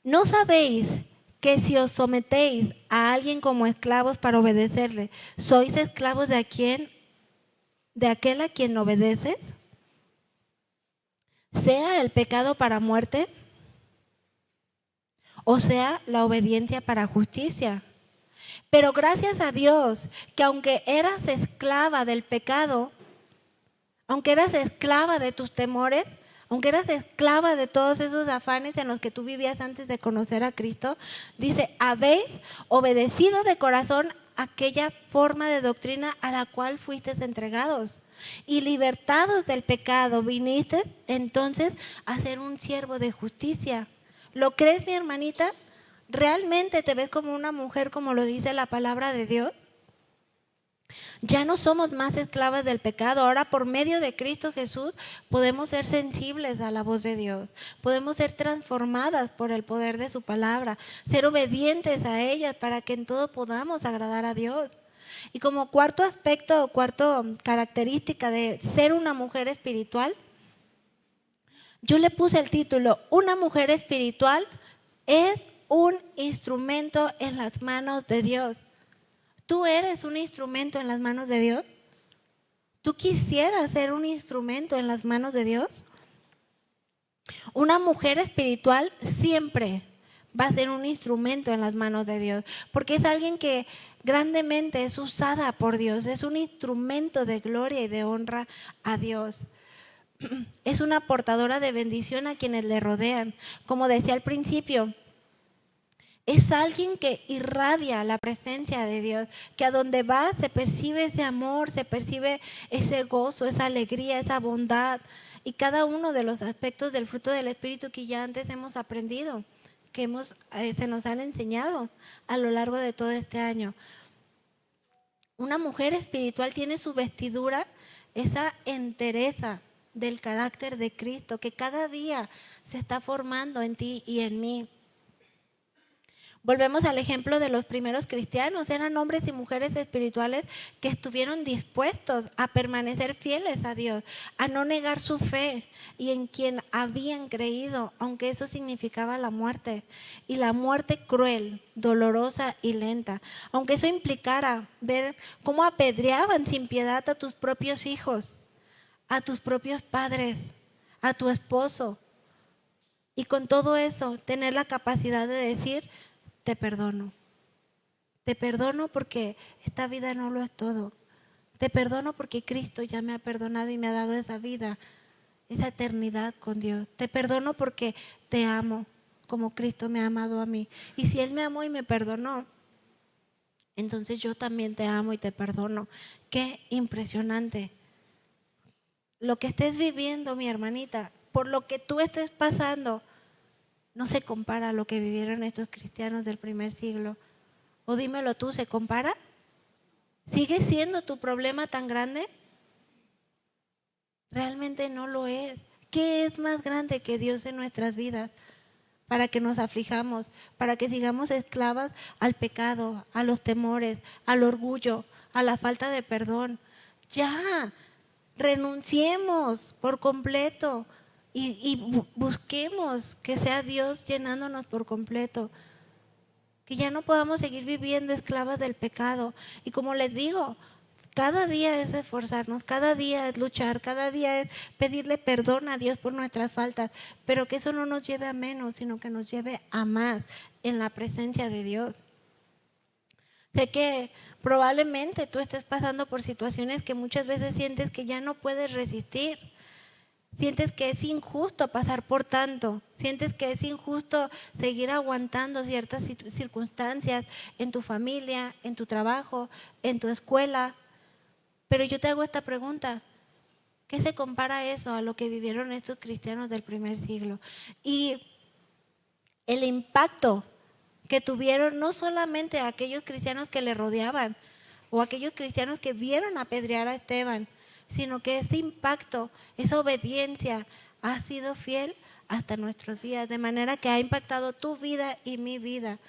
¿no sabéis que si os sometéis a alguien como esclavos para obedecerle, sois esclavos de aquel a quien obedeces? Sea el pecado para muerte, o sea la obediencia para justicia. Pero gracias a Dios que aunque eras esclava del pecado, aunque eras esclava de tus temores, aunque eras esclava de todos esos afanes en los que tú vivías antes de conocer a Cristo, dice, habéis obedecido de corazón aquella forma de doctrina a la cual fuisteis entregados. Y libertados del pecado, viniste entonces a ser un siervo de justicia. ¿Lo crees, mi hermanita? ¿Realmente te ves como una mujer como lo dice la palabra de Dios? Ya no somos más esclavas del pecado. Ahora por medio de Cristo Jesús podemos ser sensibles a la voz de Dios. Podemos ser transformadas por el poder de su palabra. Ser obedientes a ella para que en todo podamos agradar a Dios. Y como cuarto aspecto, cuarto característica de ser una mujer espiritual, yo le puse el título: una mujer espiritual es un instrumento en las manos de Dios. ¿Tú eres un instrumento en las manos de Dios? ¿Tú quisieras ser un instrumento en las manos de Dios? Una mujer espiritual siempre va a ser un instrumento en las manos de Dios, porque es alguien que grandemente es usada por Dios, es un instrumento de gloria y de honra a Dios. Es una portadora de bendición a quienes le rodean. Como decía al principio, es alguien que irradia la presencia de Dios, que a donde va se percibe ese amor, se percibe ese gozo, esa alegría, esa bondad y cada uno de los aspectos del fruto del Espíritu que ya antes hemos aprendido, que se nos han enseñado a lo largo de todo este año. Una mujer espiritual tiene su vestidura, esa entereza del carácter de Cristo que cada día se está formando en ti y en mí. Volvemos al ejemplo de los primeros cristianos. Eran hombres y mujeres espirituales que estuvieron dispuestos a permanecer fieles a Dios, a no negar su fe y en quien habían creído, aunque eso significaba la muerte. Y la muerte cruel, dolorosa y lenta. Aunque eso implicara ver cómo apedreaban sin piedad a tus propios hijos, a tus propios padres, a tu esposo. Y con todo eso, tener la capacidad de decir: te perdono porque esta vida no lo es todo. Te perdono porque Cristo ya me ha perdonado y me ha dado esa vida, esa eternidad con Dios. Te perdono porque te amo como Cristo me ha amado a mí. Y si Él me amó y me perdonó, entonces yo también te amo y te perdono. Qué impresionante. Lo que estés viviendo, mi hermanita, por lo que tú estés pasando, no se compara a lo que vivieron estos cristianos del primer siglo. O dímelo tú, ¿se compara? ¿Sigue siendo tu problema tan grande? Realmente no lo es. ¿Qué es más grande que Dios en nuestras vidas? Para que nos aflijamos, para que sigamos esclavas al pecado, a los temores, al orgullo, a la falta de perdón. Ya, renunciemos por completo. Y busquemos que sea Dios llenándonos por completo. Que ya no podamos seguir viviendo esclavas del pecado. Y como les digo, cada día es esforzarnos, cada día es luchar, cada día es pedirle perdón a Dios por nuestras faltas. Pero que eso no nos lleve a menos, sino que nos lleve a más en la presencia de Dios. Sé que probablemente tú estés pasando por situaciones que muchas veces sientes que ya no puedes resistir. Sientes que es injusto pasar por tanto, sientes que es injusto seguir aguantando ciertas circunstancias en tu familia, en tu trabajo, en tu escuela. Pero yo te hago esta pregunta: ¿qué se compara eso a lo que vivieron estos cristianos del primer siglo? Y el impacto que tuvieron no solamente a aquellos cristianos que le rodeaban o aquellos cristianos que vieron apedrear a Esteban, sino que ese impacto, esa obediencia ha sido fiel hasta nuestros días, de manera que ha impactado tu vida y mi vida.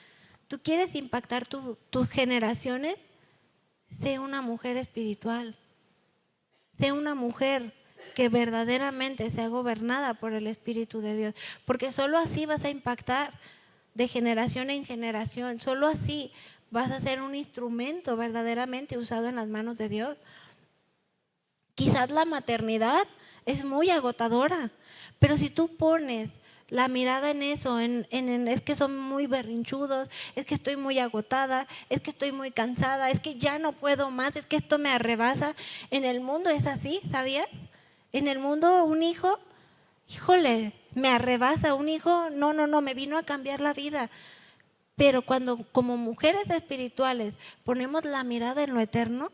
¿Tú quieres impactar tus generaciones? Sé una mujer espiritual, sé una mujer que verdaderamente sea gobernada por el Espíritu de Dios, porque solo así vas a impactar de generación en generación, solo así vas a ser un instrumento verdaderamente usado en las manos de Dios. Quizás la maternidad es muy agotadora, pero si tú pones la mirada en eso, es que son muy berrinchudos, es que estoy muy agotada, es que estoy muy cansada, es que ya no puedo más, es que esto me arrebasa. En el mundo es así, ¿sabías? En el mundo un hijo, híjole, me arrebasa, un hijo, no, me vino a cambiar la vida. Pero cuando como mujeres espirituales ponemos la mirada en lo eterno,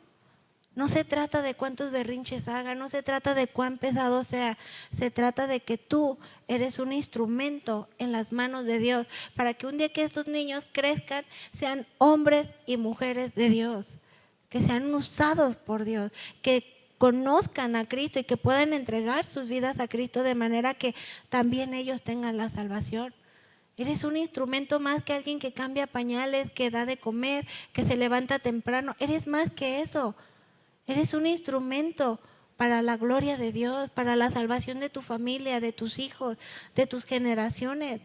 No se trata de cuántos berrinches haga, no se trata de cuán pesado sea, se trata de que tú eres un instrumento en las manos de Dios para que un día que estos niños crezcan sean hombres y mujeres de Dios, que sean usados por Dios, que conozcan a Cristo y que puedan entregar sus vidas a Cristo de manera que también ellos tengan la salvación. Eres un instrumento más que alguien que cambia pañales, que da de comer, que se levanta temprano. Eres más que eso. Eres un instrumento para la gloria de Dios, para la salvación de tu familia, de tus hijos, de tus generaciones.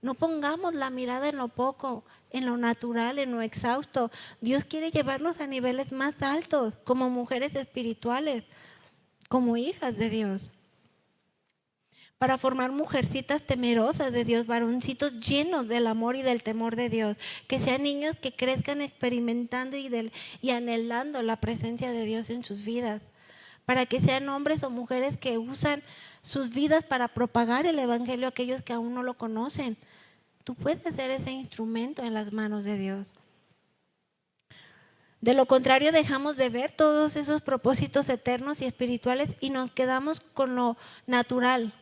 No pongamos la mirada en lo poco, en lo natural, en lo exhausto. Dios quiere llevarnos a niveles más altos como mujeres espirituales, como hijas de Dios. Para formar mujercitas temerosas de Dios, varoncitos llenos del amor y del temor de Dios, que sean niños que crezcan experimentando y anhelando la presencia de Dios en sus vidas, para que sean hombres o mujeres que usan sus vidas para propagar el evangelio a aquellos que aún no lo conocen. Tú puedes ser ese instrumento en las manos de Dios. De lo contrario, dejamos de ver todos esos propósitos eternos y espirituales y nos quedamos con lo natural,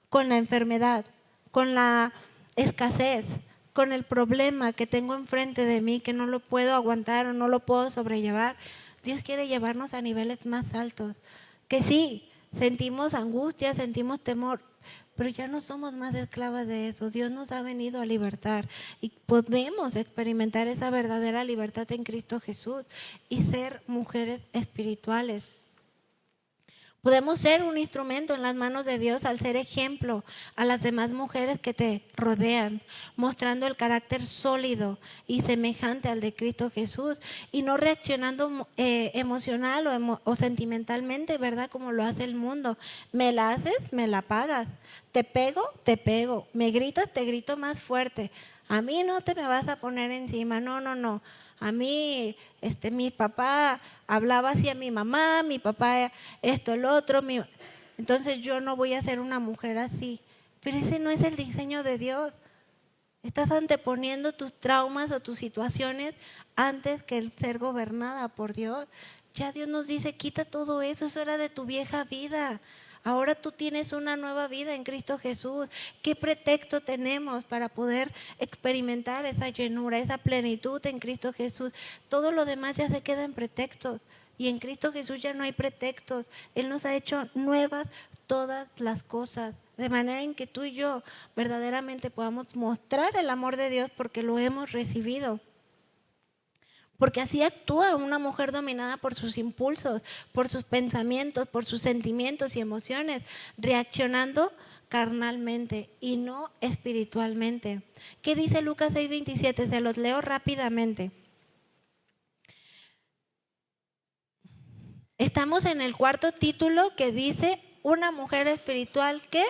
con la enfermedad, con la escasez, con el problema que tengo enfrente de mí, que no lo puedo aguantar o no lo puedo sobrellevar. Dios quiere llevarnos a niveles más altos, que sí, sentimos angustia, sentimos temor, pero ya no somos más esclavas de eso. Dios nos ha venido a libertar y podemos experimentar esa verdadera libertad en Cristo Jesús y ser mujeres espirituales. Podemos ser un instrumento en las manos de Dios al ser ejemplo a las demás mujeres que te rodean, mostrando el carácter sólido y semejante al de Cristo Jesús y no reaccionando emocional o sentimentalmente, ¿verdad? Como lo hace el mundo. Me la haces, me la pagas. Te pego, te pego. Me gritas, te grito más fuerte. A mí no te me vas a poner encima, no. A mí, mi papá hablaba así a mi mamá, mi papá esto, el otro. Entonces yo no voy a ser una mujer así. Pero ese no es el diseño de Dios. Estás anteponiendo tus traumas o tus situaciones antes que el ser gobernada por Dios. Ya Dios nos dice, quita todo eso, eso era de tu vieja vida. Ahora tú tienes una nueva vida en Cristo Jesús. ¿Qué pretexto tenemos para poder experimentar esa llenura, esa plenitud en Cristo Jesús? Todo lo demás ya se queda en pretextos. Y en Cristo Jesús ya no hay pretextos. Él nos ha hecho nuevas todas las cosas. De manera en que tú y yo verdaderamente podamos mostrar el amor de Dios porque lo hemos recibido. Porque así actúa una mujer dominada por sus impulsos, por sus pensamientos, por sus sentimientos y emociones, reaccionando carnalmente y no espiritualmente. ¿Qué dice Lucas 6:27? Se los leo rápidamente. Estamos en el cuarto título que dice una mujer espiritual que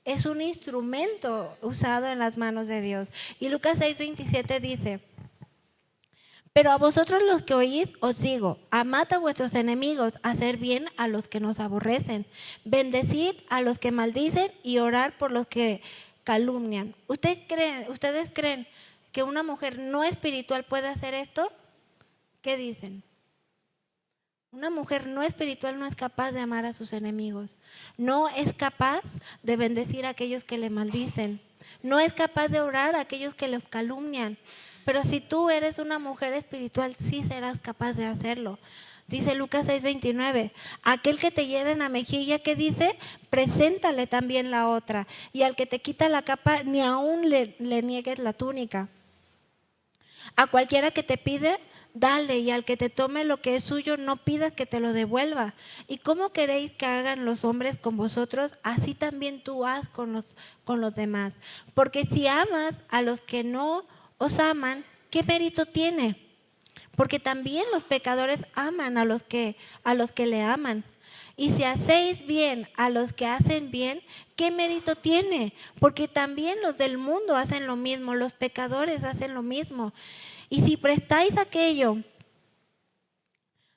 es un instrumento usado en las manos de Dios. Y Lucas 6:27 dice: pero a vosotros los que oís os digo, amad a vuestros enemigos, haced bien a los que nos aborrecen, bendecid a los que maldicen y orar por los que calumnian. ¿Ustedes creen que una mujer no espiritual puede hacer esto? ¿Qué dicen? Una mujer no espiritual no es capaz de amar a sus enemigos, no es capaz de bendecir a aquellos que le maldicen, no es capaz de orar a aquellos que los calumnian. Pero si tú eres una mujer espiritual, sí serás capaz de hacerlo. Dice Lucas 6:29, aquel que te hiere en la mejilla, ¿qué dice? Preséntale también la otra. Y al que te quita la capa, ni aún le niegues la túnica. A cualquiera que te pide, dale, y al que te tome lo que es suyo, no pidas que te lo devuelva. ¿Y cómo queréis que hagan los hombres con vosotros? Así también tú haz con los demás. Porque si amas a los que no os aman, ¿qué mérito tiene? Porque también los pecadores aman a los que le aman. Y si hacéis bien a los que hacen bien, ¿qué mérito tiene? Porque también los del mundo hacen lo mismo, los pecadores hacen lo mismo. Y si prestáis aquello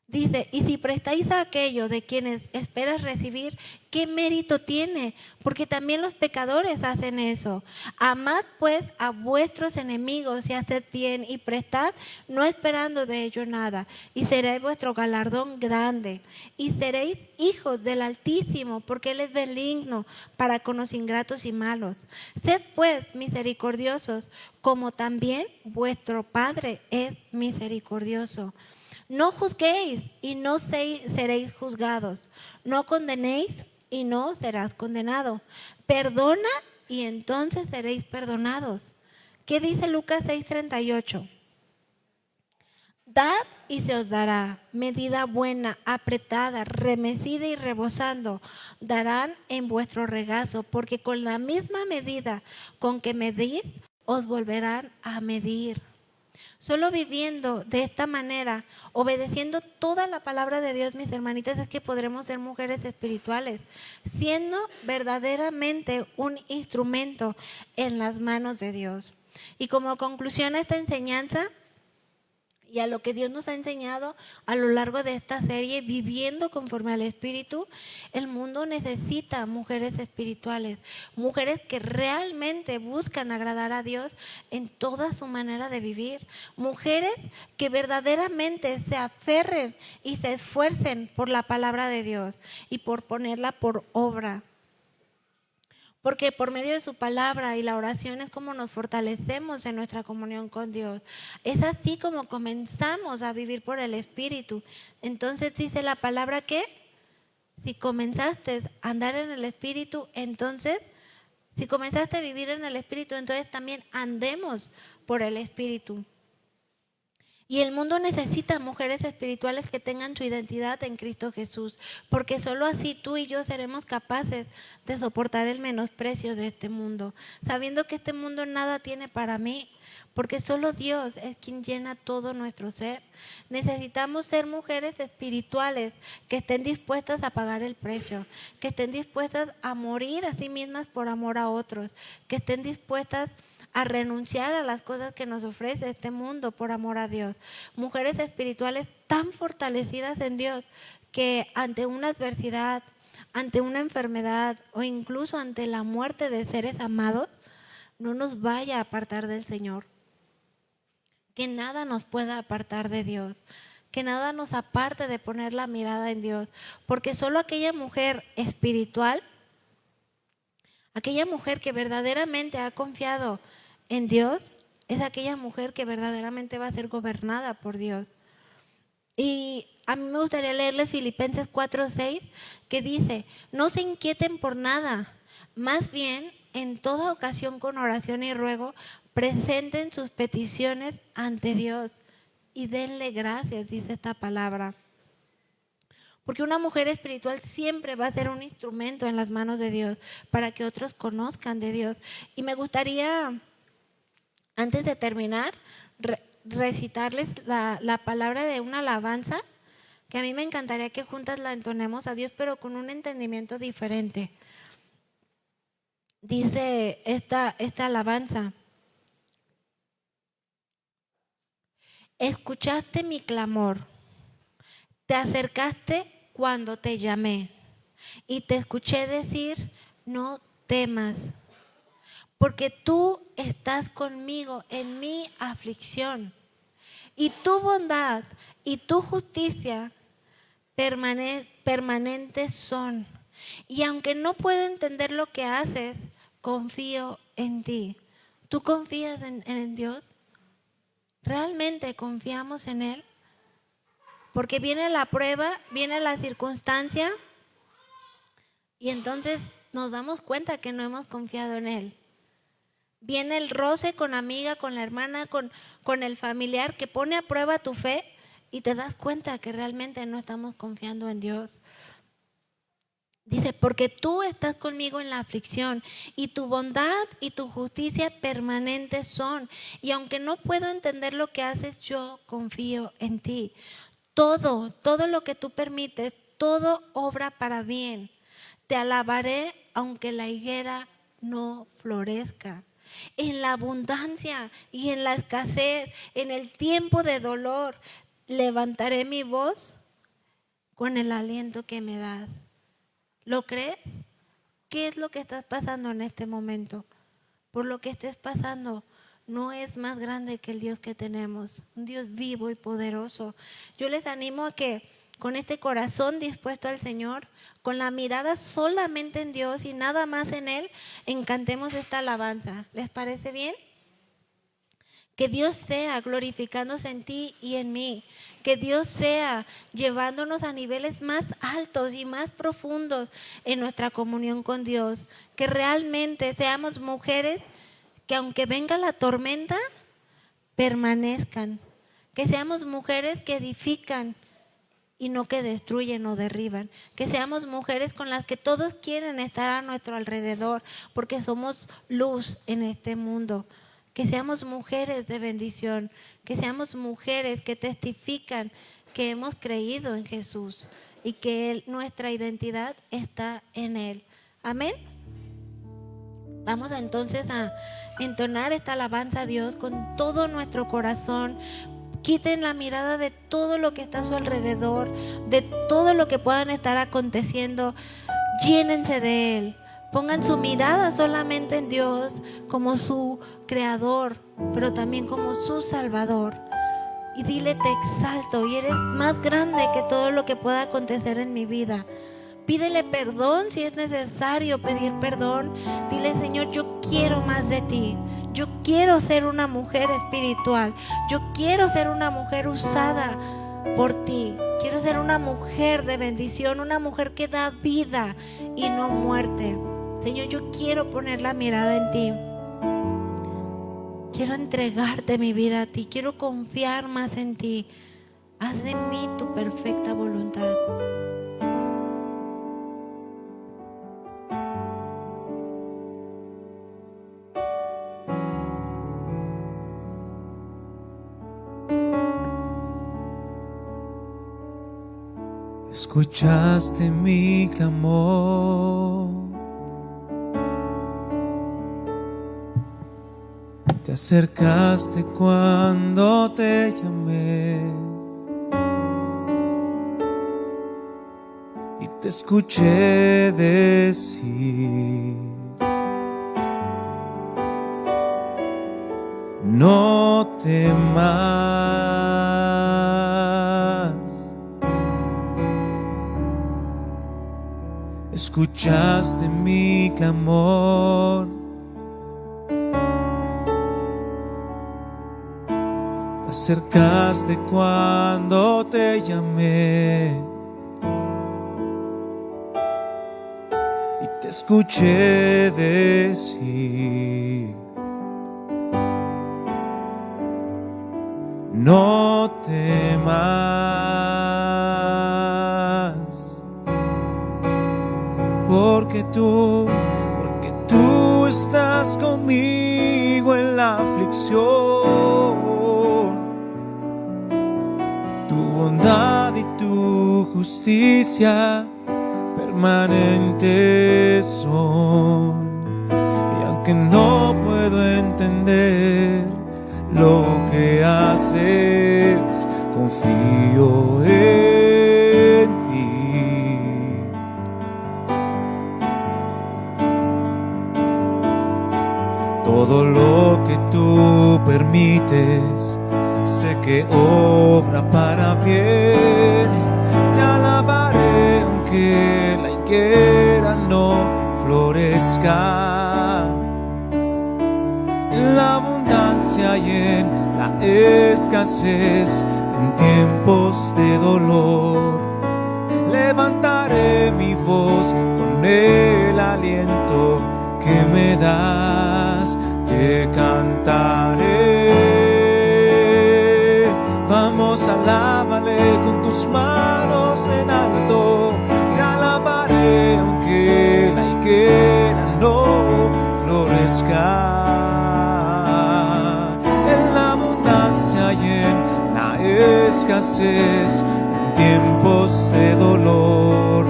Dice, y si prestáis a aquello de quienes esperas recibir, ¿qué mérito tiene? Porque también los pecadores hacen eso. Amad pues a vuestros enemigos y haced bien y prestad, no esperando de ello nada. Y seréis vuestro galardón grande. Y seréis hijos del Altísimo, porque Él es benigno para con los ingratos y malos. Sed pues misericordiosos, como también vuestro Padre es misericordioso. No juzguéis y no seréis juzgados. No condenéis y no serás condenado. Perdona y entonces seréis perdonados. ¿Qué dice Lucas 6:38? Dad y se os dará, medida buena, apretada, remecida y rebosando, darán en vuestro regazo, porque con la misma medida con que medís, os volverán a medir. Solo viviendo de esta manera, obedeciendo toda la palabra de Dios, mis hermanitas, es que podremos ser mujeres espirituales, siendo verdaderamente un instrumento en las manos de Dios. Y como conclusión a esta enseñanza, y a lo que Dios nos ha enseñado a lo largo de esta serie, viviendo conforme al Espíritu, el mundo necesita mujeres espirituales, mujeres que realmente buscan agradar a Dios en toda su manera de vivir, mujeres que verdaderamente se aferren y se esfuercen por la palabra de Dios y por ponerla por obra. Porque por medio de su palabra y la oración es como nos fortalecemos en nuestra comunión con Dios. Es así como comenzamos a vivir por el Espíritu. Entonces dice la palabra que si comenzaste a andar en el Espíritu, entonces, si comenzaste a vivir en el Espíritu, entonces también andemos por el Espíritu. Y el mundo necesita mujeres espirituales que tengan su identidad en Cristo Jesús, porque solo así tú y yo seremos capaces de soportar el menosprecio de este mundo, sabiendo que este mundo nada tiene para mí, porque solo Dios es quien llena todo nuestro ser. Necesitamos ser mujeres espirituales que estén dispuestas a pagar el precio, que estén dispuestas a morir a sí mismas por amor a otros, que estén dispuestas a renunciar a las cosas que nos ofrece este mundo por amor a Dios. Mujeres espirituales tan fortalecidas en Dios que ante una adversidad, ante una enfermedad o incluso ante la muerte de seres amados, no nos vaya a apartar del Señor. Que nada nos pueda apartar de Dios. Que nada nos aparte de poner la mirada en Dios. Porque solo aquella mujer espiritual, aquella mujer que verdaderamente ha confiado en Dios, es aquella mujer que verdaderamente va a ser gobernada por Dios. Y a mí me gustaría leerles Filipenses 4:6, que dice, no se inquieten por nada, más bien en toda ocasión con oración y ruego, presenten sus peticiones ante Dios y denle gracias, dice esta palabra. Porque una mujer espiritual siempre va a ser un instrumento en las manos de Dios para que otros conozcan de Dios. Y me gustaría, antes de terminar, recitarles la palabra de una alabanza que a mí me encantaría que juntas la entonemos a Dios, pero con un entendimiento diferente. Dice esta alabanza: escuchaste mi clamor, te acercaste cuando te llamé y te escuché decir, no temas, porque tú estás conmigo en mi aflicción, y tu bondad y tu justicia permanentes son. Y aunque no puedo entender lo que haces, confío en ti. ¿Tú confías en Dios? ¿Realmente confiamos en Él? Porque viene la prueba, viene la circunstancia, y entonces nos damos cuenta que no hemos confiado en Él. Viene el roce con la amiga, con la hermana, con el familiar que pone a prueba tu fe y te das cuenta que realmente no estamos confiando en Dios. Dice, porque tú estás conmigo en la aflicción y tu bondad y tu justicia permanentes son. Y aunque no puedo entender lo que haces, yo confío en ti. Todo lo que tú permites, todo obra para bien. Te alabaré aunque la higuera no florezca. En la abundancia y en la escasez, en el tiempo de dolor, levantaré mi voz con el aliento que me das. ¿Lo crees? ¿Qué es lo que estás pasando en este momento? Por lo que estés pasando, no es más grande que el Dios que tenemos, un Dios vivo y poderoso. Yo les animo a que con este corazón dispuesto al Señor, con la mirada solamente en Dios y nada más en Él, encantemos esta alabanza. ¿Les parece bien? Que Dios sea glorificándose en ti y en mí. Que Dios sea llevándonos a niveles más altos y más profundos en nuestra comunión con Dios. Que realmente seamos mujeres que aunque venga la tormenta, permanezcan. Que seamos mujeres que edifican y no que destruyen o derriban. Que seamos mujeres con las que todos quieren estar a nuestro alrededor, porque somos luz en este mundo. Que seamos mujeres de bendición, que seamos mujeres que testifican que hemos creído en Jesús y que nuestra identidad está en Él. Amén. Vamos entonces a entonar esta alabanza a Dios con todo nuestro corazón. Quiten la mirada de todo lo que está a su alrededor, de todo lo que puedan estar aconteciendo. Llénense de Él. Pongan su mirada solamente en Dios como su creador, pero también como su salvador. Y dile: te exalto y eres más grande que todo lo que pueda acontecer en mi vida. Pídele perdón si es necesario pedir perdón. Dile: Señor, yo quiero más de ti. Yo quiero ser una mujer espiritual. Yo quiero ser una mujer usada por ti. Quiero ser una mujer de bendición, una mujer que da vida y no muerte. Señor, yo quiero poner la mirada en ti. Quiero entregarte mi vida a ti. Quiero confiar más en ti. Haz de mí tu perfecta voluntad. Escuchaste mi clamor, te acercaste cuando te llamé y te escuché decir: no temas. Escuchaste mi clamor, te acercaste cuando te llamé y te escuché decir: no temas. Porque tú estás conmigo en la aflicción. Tu bondad y tu justicia permanentes son. Y aunque no puedo entender lo que haces, confío en ti. Todo lo que tú permites, sé que obra para bien. Te alabaré aunque la higuera no florezca. En la abundancia y en la escasez, en tiempos de dolor, levantaré mi voz con el aliento que me das, te cantaré. Vamos, alábale con tus manos en alto. Te alabaré aunque la higuera no florezca. En la abundancia y en la escasez, en tiempos de dolor,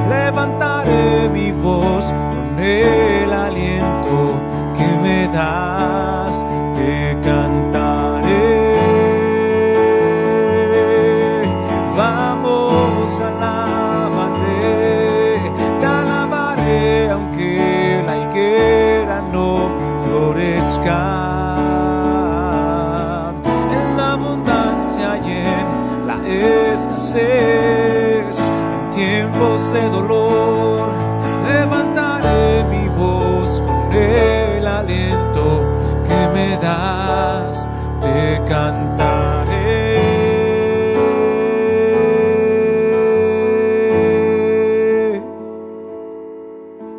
levantaré mi voz con el aliento que me das, te cantaré. Vamos a tiempos de dolor. Levantaré mi voz con el aliento que me das, te cantaré.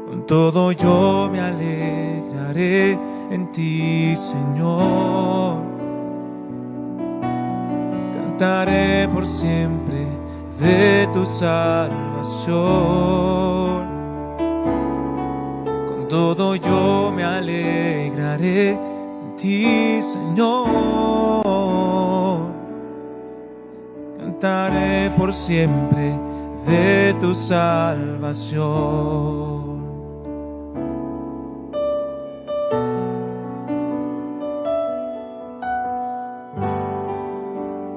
Con todo yo me alegraré en ti, Señor. Cantaré por siempre de tu salvación. Con todo yo me alegraré en ti, Señor. Cantaré por siempre de tu salvación.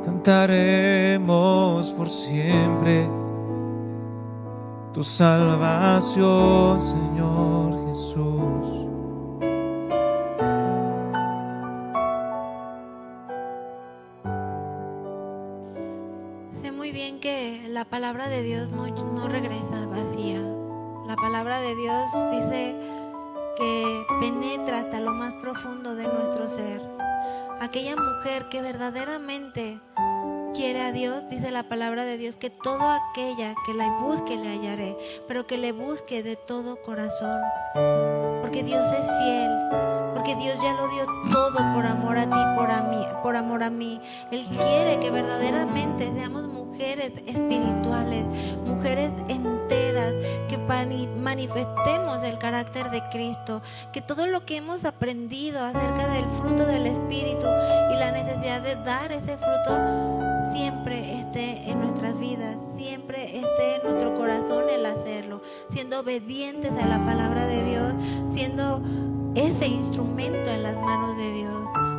Cantaremos por siempre tu salvación, Señor Jesús. Sé muy bien que la palabra de Dios no regresa vacía. La palabra de Dios dice que penetra hasta lo más profundo de nuestro ser. Aquella mujer que verdaderamente quiere a Dios, dice la palabra de Dios, que toda aquella que la busque le hallaré, pero que le busque de todo corazón. Porque Dios es fiel, porque Dios ya lo dio todo por amor a ti, por amor a mí. Él quiere que verdaderamente seamos mujeres espirituales, mujeres enteras, que manifestemos el carácter de Cristo, que todo lo que hemos aprendido acerca del fruto del Espíritu y la necesidad de dar ese fruto siempre esté en nuestras vidas, siempre esté en nuestro corazón el hacerlo, siendo obedientes a la palabra de Dios, siendo ese instrumento en las manos de Dios.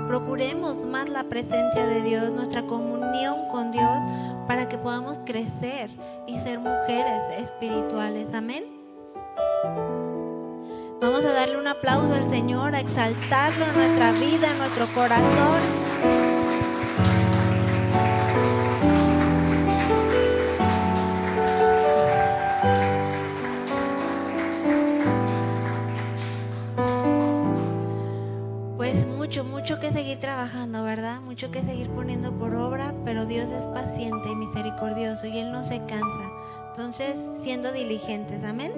Procuremos más la presencia de Dios, nuestra comunión con Dios, para que podamos crecer y ser mujeres espirituales. Amén. Vamos a darle un aplauso al Señor, a exaltarlo en nuestra vida, en nuestro corazón. Mucho que seguir trabajando, ¿verdad? Mucho que seguir poniendo por obra, pero Dios es paciente y misericordioso y Él no se cansa. Entonces, siendo diligentes, amén.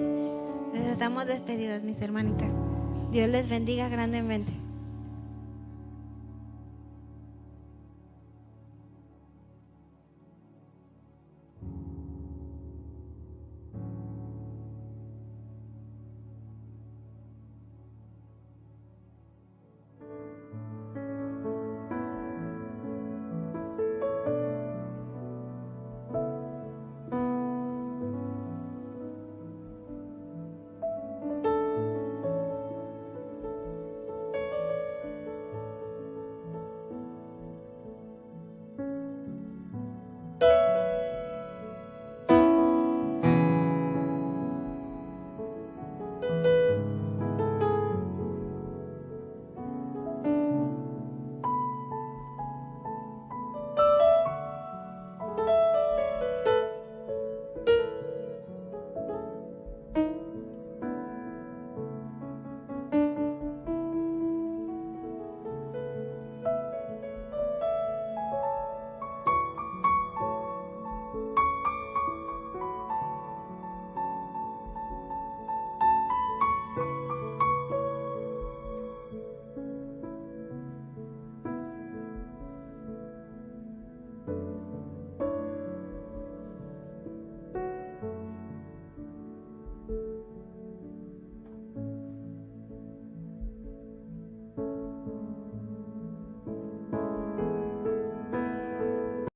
Les estamos despedidas, mis hermanitas. Dios les bendiga grandemente.